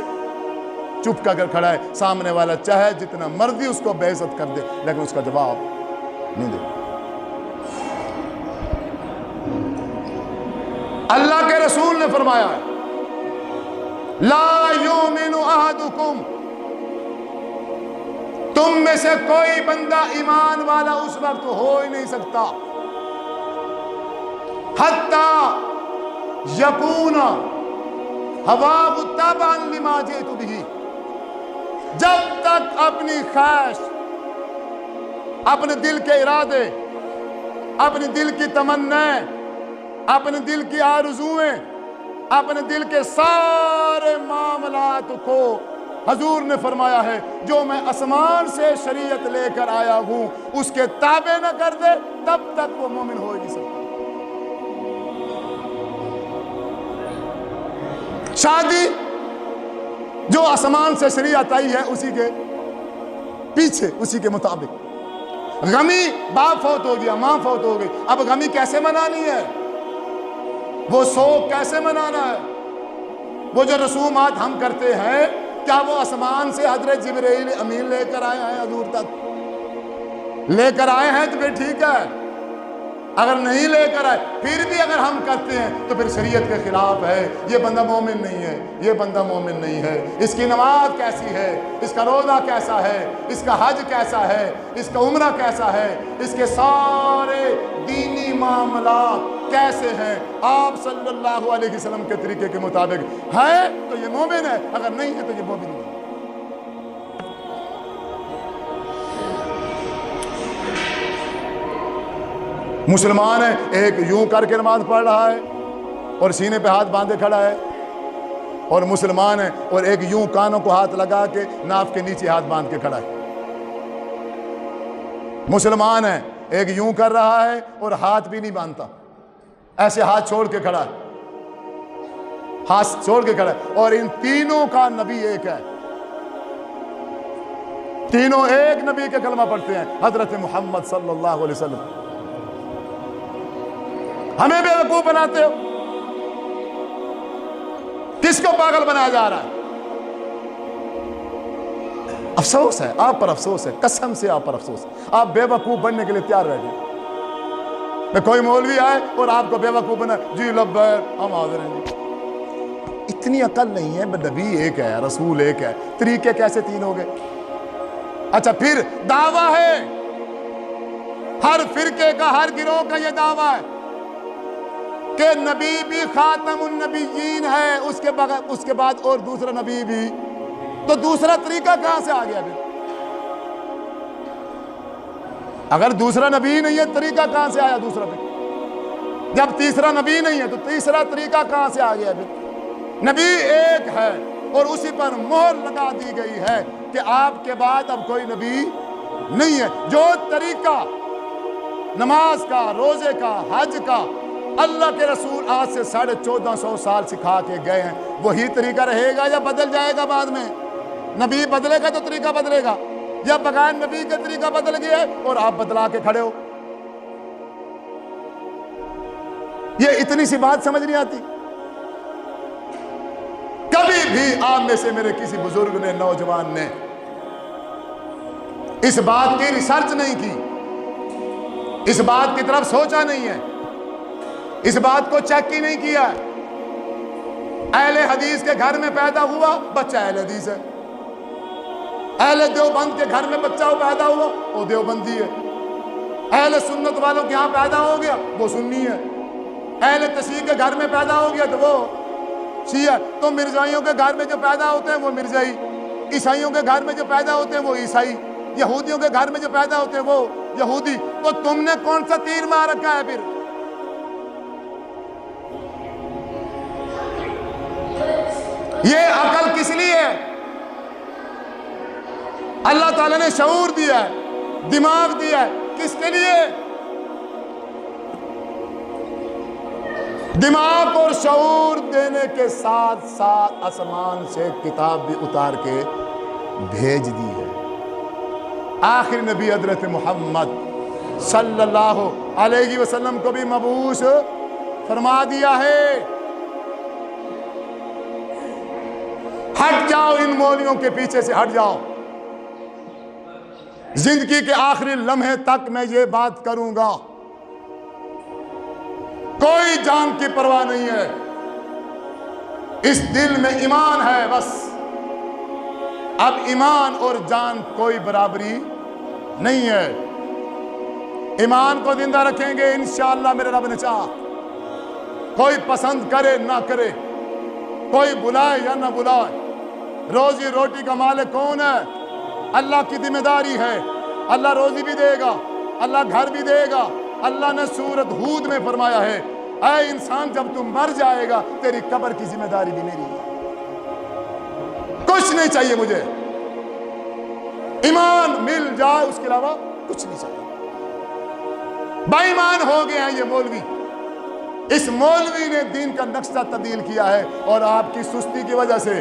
چپ کر کھڑا ہے، سامنے والا چاہے جتنا مرضی اس کو بے عزت کر دے لیکن اس کا جواب نہیں دے۔ اللہ کے رسول نے فرمایا ہے لا یؤمن احدکم، تم میں سے کوئی بندہ ایمان والا اس وقت ہو ہی نہیں سکتا حتی یکون ہواہ تبعا لما جئت بہ، جب تک اپنی خواہش، اپنے دل کے ارادے، اپنے دل کی تمنائیں، اپنے دل کی آرزویں، اپنے دل کے سارے معاملات کو حضور نے فرمایا ہے جو میں آسمان سے شریعت لے کر آیا ہوں اس کے تابع نہ کر دے تب تک وہ مومن ہو ہی نہیں سکتا۔ شادی جو آسمان سے شریعت آئی ہے اسی کے پیچھے، اسی کے مطابق۔ غمی باپ فوت ہو گیا، ماں فوت ہو گئی، اب غمی کیسے منانی ہے، وہ سوگ کیسے منانا ہے؟ وہ جو رسومات ہم کرتے ہیں کیا وہ آسمان سے حضرت جبرائیل امین لے کر آئے ہیں؟ حضور تک لے کر آئے ہیں تو پھر ٹھیک ہے، اگر نہیں لے کر آئے پھر بھی اگر ہم کرتے ہیں تو پھر شریعت کے خلاف ہے، یہ بندہ مومن نہیں ہے، یہ بندہ مومن نہیں ہے۔ اس کی نماز کیسی ہے، اس کا روزہ کیسا ہے، اس کا حج کیسا ہے، اس کا عمرہ کیسا ہے، اس کے سارے دینی معاملات کیسے ہیں، آپ صلی اللہ علیہ وسلم کے طریقے کے مطابق ہے تو یہ مومن ہے، اگر نہیں ہے تو یہ مومن نہیں ہے۔ مسلمان ہے ایک یوں کر کے نماز پڑھ رہا ہے اور سینے پہ ہاتھ باندھے کھڑا ہے، اور مسلمان ہے اور ایک یوں کانوں کو ہاتھ لگا کے ناف کے نیچے ہاتھ باندھ کے کھڑا ہے۔ مسلمان ہے ایک یوں کر رہا ہے اور ہاتھ بھی نہیں باندھتا، ایسے ہاتھ چھوڑ کے کھڑا ہے، ہاتھ چھوڑ کے کھڑا ہے، اور ان تینوں کا نبی ایک ہے، تینوں ایک نبی کے کلمہ پڑھتے ہیں، حضرت محمد صلی اللہ علیہ وسلم۔ ہمیں بے وقوف بناتے ہو، کس کو پاگل بنایا جا رہا ہے؟ افسوس ہے آپ پر، افسوس ہے، قسم سے آپ پر افسوس ہے، آپ بے وقوف بننے کے لیے تیار رہ گئے۔ کوئی مولوی آئے اور آپ کو بے وقوف بنا، جی لبیک ہم حاضر ہیں جی۔ اتنی عقل نہیں ہے، نبی ایک ہے، رسول ایک ہے، طریقے کیسے تین ہو گئے؟ اچھا پھر دعویٰ ہے، ہر فرقے کا، ہر گروہ کا یہ دعویٰ ہے کہ نبی بھی خاتم النبیین ہے، اس کے بعد اور دوسرا نبی بھی، تو دوسرا طریقہ کہاں سے آ گیا پھر؟ اگر دوسرا نبی نہیں ہے طریقہ کہاں سے آیا دوسرا پھر؟ جب تیسرا نبی نہیں ہے تو تیسرا طریقہ کہاں سے آ گیا پھر؟ نبی ایک ہے اور اسی پر مہر لگا دی گئی ہے کہ آپ کے بعد اب کوئی نبی نہیں ہے۔ جو طریقہ نماز کا، روزے کا، حج کا اللہ کے رسول آج سے 1450 سال سکھا کے گئے ہیں، وہی طریقہ رہے گا یا بدل جائے گا بعد میں؟ نبی بدلے گا تو طریقہ بدلے گا، یا بغیر نبی کا طریقہ بدل گیا ہے اور آپ بدلا کے کھڑے ہو؟ یہ اتنی سی بات سمجھ نہیں آتی؟ کبھی بھی آپ میں سے میرے کسی بزرگ نے، نوجوان نے اس بات کی ریسرچ نہیں کی، اس بات کی طرف سوچا نہیں ہے، اس بات کو چیک ہی نہیں کیا۔ اہل حدیث کے گھر میں پیدا ہوا، بچہ اہل حدیث ہے۔ اہل دیوبند کے گھر میں بچہ پیدا ہوا، وہ دیوبندی ہے۔ اہل سنت والوں کے ہاں پیدا ہو گیا، وہ سنی ہے۔ اہل تشیع کے گھر میں پیدا ہو گیا تو وہ شیعہ۔ تو مرزائیوں کے گھر میں جو پیدا ہوتے ہیں وہ مرزائی، عیسائیوں کے گھر میں جو پیدا ہوتے ہیں وہ عیسائی، یہودیوں کے گھر میں جو پیدا ہوتے ہیں وہ یہودی۔ تو تم نے کون سا تیر مار رکھا ہے پھر؟ یہ عقل کس لیے ہے؟ اللہ تعالیٰ نے شعور دیا ہے، دماغ دیا ہے، کس کے لیے؟ دماغ اور شعور دینے کے ساتھ ساتھ آسمان سے کتاب بھی اتار کے بھیج دی ہے۔ آخر نبی حضرت محمد صلی اللہ علیہ وسلم کو بھی مبعوث فرما دیا ہے۔ ہٹ جاؤ ان مولیوں کے پیچھے سے، ہٹ جاؤ۔ زندگی کے آخری لمحے تک میں یہ بات کروں گا، کوئی جان کی پرواہ نہیں ہے، اس دل میں ایمان ہے بس۔ اب ایمان اور جان کوئی برابری نہیں ہے۔ ایمان کو زندہ رکھیں گے انشاءاللہ میرے رب نے چاہا، کوئی پسند کرے نہ کرے، کوئی بلائے یا نہ بلائے۔ روزی روٹی کا مالک کون ہے؟ اللہ کی ذمہ داری ہے۔ اللہ روزی بھی دے گا، اللہ گھر بھی دے گا۔ اللہ نے سورۃ ہود میں فرمایا ہے، اے انسان جب تم مر جائے گا تیری قبر کی ذمہ داری بھی میری ہے۔ کچھ نہیں چاہیے مجھے، ایمان مل جائے اس کے علاوہ کچھ نہیں چاہیے۔ بے ایمان ہو گئے ہیں یہ مولوی۔ اس مولوی نے دین کا نقشہ تبدیل کیا ہے، اور آپ کی سستی کی وجہ سے،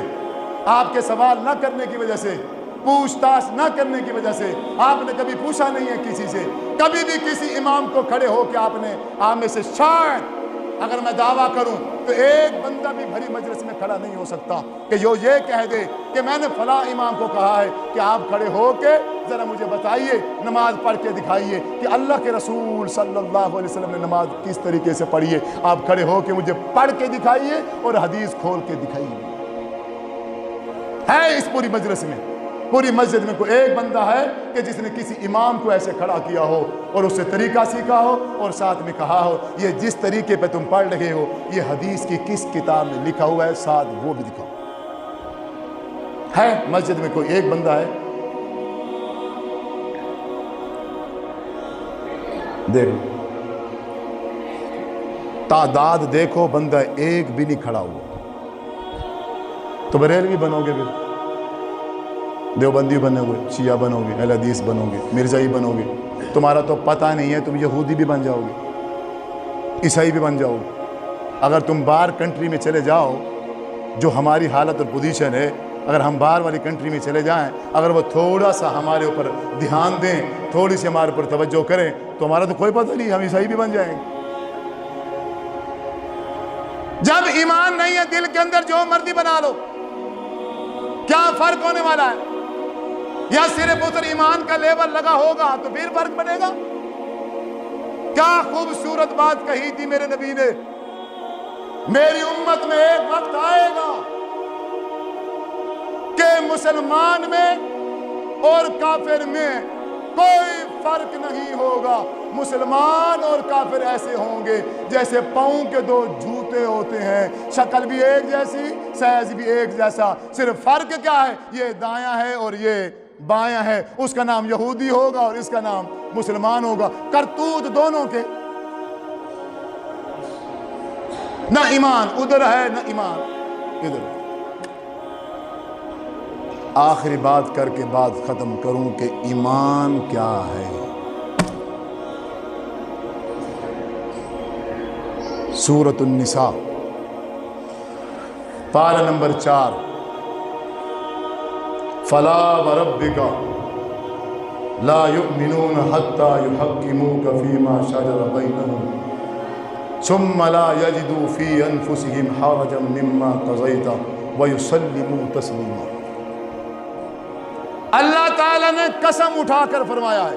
آپ کے سوال نہ کرنے کی وجہ سے، پوچھ تاچھ نہ کرنے کی وجہ سے، آپ نے کبھی پوچھا نہیں ہے کسی سے، کبھی بھی کسی امام کو کھڑے ہو کے آپ میں سے شاید اگر میں دعویٰ کروں تو ایک بندہ بھی بھری مجلس میں کھڑا نہیں ہو سکتا کہ جو یہ کہہ دے کہ میں نے فلاں امام کو کہا ہے کہ آپ کھڑے ہو کے ذرا مجھے بتائیے، نماز پڑھ کے دکھائیے کہ اللہ کے رسول صلی اللہ علیہ وسلم نے نماز کس طریقے سے پڑھی ہے۔ آپ کھڑے ہو کے مجھے پڑھ کے دکھائیے اور حدیث کھول کے دکھائیے۔ ہے اس پوری مجلس میں، پوری مسجد میں کوئی ایک بندہ ہے کہ جس نے کسی امام کو ایسے کھڑا کیا ہو اور اس سے طریقہ سیکھا ہو اور ساتھ میں کہا ہو یہ جس طریقے پہ تم پڑھ رہے ہو یہ حدیث کی کس کتاب میں لکھا ہوا ہے، ساتھ وہ بھی دکھاؤ؟ ہے مسجد میں کوئی ایک بندہ ہے؟ دیکھو تعداد دیکھو، بندہ ایک بھی نہیں کھڑا ہوا۔ تو بریلوی بنو گے، پھر دیوبندی بنو گے، شیعہ بنو گے، اہل حدیث بنو گے، مرزائی بنو گے، تمہارا تو پتہ نہیں ہے، تم یہودی بھی بن جاؤ گے، عیسائی بھی بن جاؤ گے۔ اگر تم باہر کنٹری میں چلے جاؤ، جو ہماری حالت اور پوزیشن ہے، اگر ہم باہر والی کنٹری میں چلے جائیں، اگر وہ تھوڑا سا ہمارے اوپر دھیان دیں، تھوڑی سی ہمارے اوپر توجہ کریں تو ہمارا تو کوئی پتہ نہیں، ہم عیسائی بھی بن جائیں گے۔ جب ایمان نہیں ہے دل کے اندر جو مرضی بنا لو، کیا فرق ہونے والا ہے؟ یا صرف اس ایمان کا لیبل لگا ہوگا تو پھر فرق بنے گا؟ کیا خوبصورت بات کہی تھی میرے نبی نے، میری امت میں ایک وقت آئے گا کہ مسلمان میں اور کافر میں کوئی فرق نہیں ہوگا. مسلمان اور کافر ایسے ہوں گے جیسے پاؤں کے دو جوتے ہوتے ہیں، شکل بھی ایک جیسی، سائز بھی ایک جیسا، صرف فرق کیا ہے؟ یہ دایاں ہے اور یہ بایاں ہے. اس کا نام یہودی ہوگا اور اس کا نام مسلمان ہوگا. کرتوت دونوں کے، نہ ایمان ادھر ہے نہ ایمان ادھر. آخری بات کر کے بات ختم کروں کہ ایمان کیا ہے. سورۃ النساء پارہ نمبر 4. فلا وربک لا یؤمنون حتی یحکموک فیما شجر بینہم ثم لا یجدوا فی انفسہم حرجا مما قضیت ویسلموا تسلیما. اللہ تعالیٰ نے قسم اٹھا کر فرمایا ہے،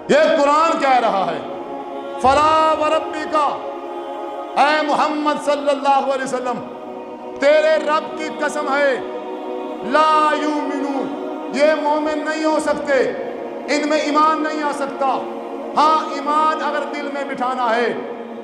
یہ قرآن کہہ رہا ہے، فلا وربک، اے محمد صلی اللہ علیہ وسلم تیرے رب کی قسم ہے، لا یؤمنون، یہ مومن نہیں ہو سکتے، ان میں ایمان نہیں آ سکتا. ہاں ایمان اگر دل میں بٹھانا ہے،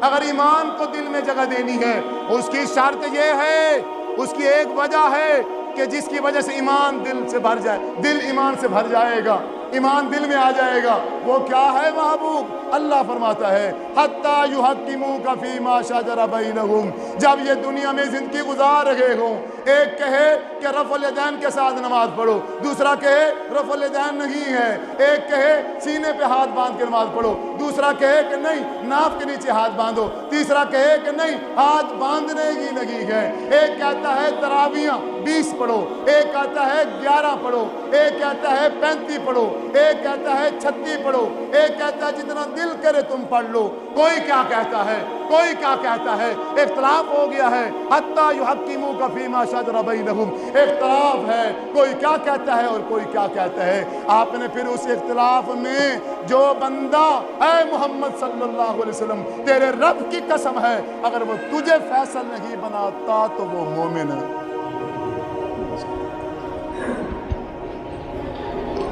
اگر ایمان کو دل میں جگہ دینی ہے، اس کی شرط یہ ہے، اس کی ایک وجہ ہے کہ جس کی وجہ سے ایمان دل سے بھر جائے، دل ایمان سے بھر جائے گا، ایمان دل میں آ جائے گا. وہ کیا ہے محبوب؟ اللہ فرماتا ہے حتیٰ یحکموک فیما شجر بینہم، جب یہ دنیا میں زندگی گزار رہے ہوں، ایک کہے کہ رفع الیدین کے ساتھ نماز پڑھو، دوسرا کہے رفع الیدین نہیں ہے، ایک کہے سینے پہ ہاتھ باندھ کے نماز پڑھو، دوسرا کہے کہ نہیں ناف کے نیچے ہاتھ باندھو، تیسرا کہے کہ نہیں ہاتھ باندھنے کی نہیں ہے، ایک کہتا ہے تراویاں 20 پڑھو، ایک کہتا ہے 11 پڑھو، ایک کہتا ہے 35 پڑھو، ایک کہتا ہے 36 پڑھو، ایک کہتا ہے جتنا دل کرے تم پڑھ لو. کوئی کیا کہتا ہے، کوئی کیا کہتا ہے، اختلاف ہو گیا ہے. حتیٰ یحکموک فیما شجر بینہم، اختلاف ہے، کوئی کیا کہتا ہے اور کوئی کیا کہتا ہے. آپ نے پھر اس اختلاف میں جو بندہ، اے محمد صلی اللہ علیہ وسلم تیرے رب کی قسم ہے اگر وہ تجھے فیصل نہیں بناتا تو وہ مومن ہے.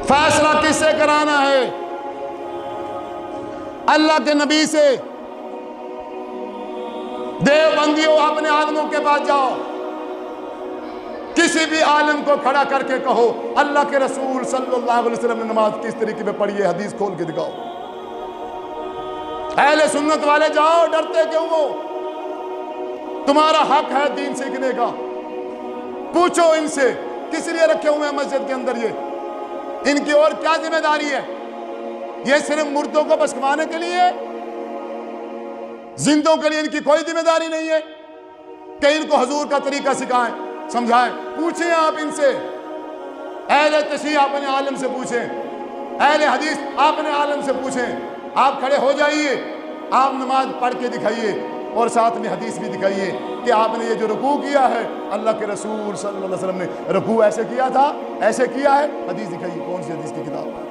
فیصلہ کس سے کرانا ہے؟ اللہ کے نبی سے. دیوبندیوں اپنے عالموں کے پاس جاؤ، کسی بھی عالم کو کھڑا کر کے کہو اللہ کے رسول صلی اللہ علیہ وسلم نے نماز کس طریقے پہ پڑھی ہے، حدیث کھول کے دکھاؤ. اہل سنت والے جاؤ، ڈرتے کیوں ہو؟ تمہارا حق ہے دین سیکھنے کا. پوچھو ان سے کس لیے رکھے ہوئے ہیں مسجد کے اندر، یہ ان کی اور کیا ذمہ داری ہے؟ یہ صرف مردوں کو بسکوانے کے لیے، زندوں کے لیے ان کی کوئی ذمہ داری نہیں ہے کہ ان کو حضور کا طریقہ سکھائیں، سمجھائیں. پوچھیں آپ ان سے، اہل تشیع اپنے عالم سے پوچھیں، اہل حدیث اپنے عالم سے پوچھیں. آپ کھڑے ہو جائیے، آپ نماز پڑھ کے دکھائیے اور ساتھ میں حدیث بھی دکھائیے کہ آپ نے یہ جو رکوع کیا ہے اللہ کے رسول صلی اللہ علیہ وسلم نے رکوع ایسے کیا تھا، ایسے کیا ہے، حدیث دکھائیے. کون سی حدیث کی کتاب ہے؟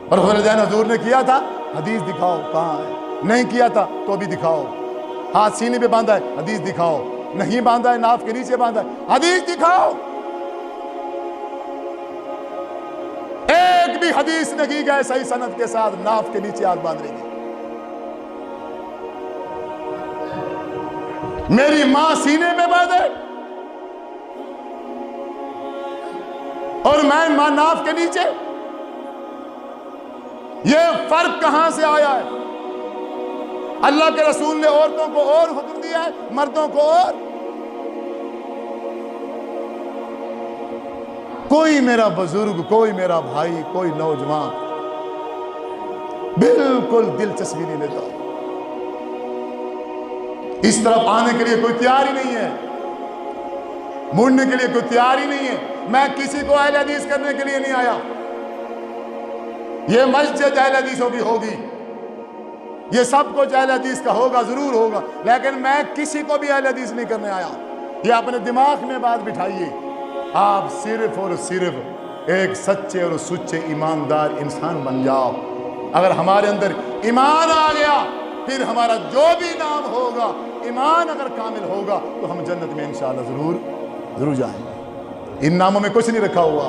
اور والدین حضور نے کیا تھا، حدیث دکھاؤ کہاں ہے. نہیں کیا تھا تو بھی دکھاؤ. ہاتھ سینے پہ باندھا ہے، حدیث دکھاؤ. نہیں باندھا ہے، ناف کے نیچے باندھا ہے، حدیث دکھاؤ. ایک بھی حدیث نہیں گئے صحیح سند کے ساتھ ناف کے نیچے ہاتھ باندھ رہی. میری ماں سینے پہ باندھے اور میں ماں ناف کے نیچے، یہ فرق کہاں سے آیا ہے؟ اللہ کے رسول نے عورتوں کو اور حکم دیا ہے، مردوں کو اور. کوئی میرا بزرگ، کوئی میرا بھائی، کوئی نوجوان بالکل دلچسپی نہیں لیتا، اس طرف آنے کے لیے کوئی تیار ہی نہیں ہے، مڑنے کے لیے کوئی تیار ہی نہیں ہے. میں کسی کو اہل حدیث کرنے کے لیے نہیں آیا. یہ مسجد اہل حدیثوں کی ہوگی، یہ سب کچھ اہل حدیث کا ہوگا، ضرور ہوگا، لیکن میں کسی کو بھی اہل حدیث نہیں کرنے آیا. یہ اپنے دماغ میں بات بٹھائیے. آپ صرف اور صرف ایک سچے اور سچے ایماندار انسان بن جاؤ. اگر ہمارے اندر ایمان آ گیا پھر ہمارا جو بھی نام ہوگا، ایمان اگر کامل ہوگا تو ہم جنت میں انشاءاللہ ضرور جائیں گے. ان ناموں میں کچھ نہیں رکھا ہوا.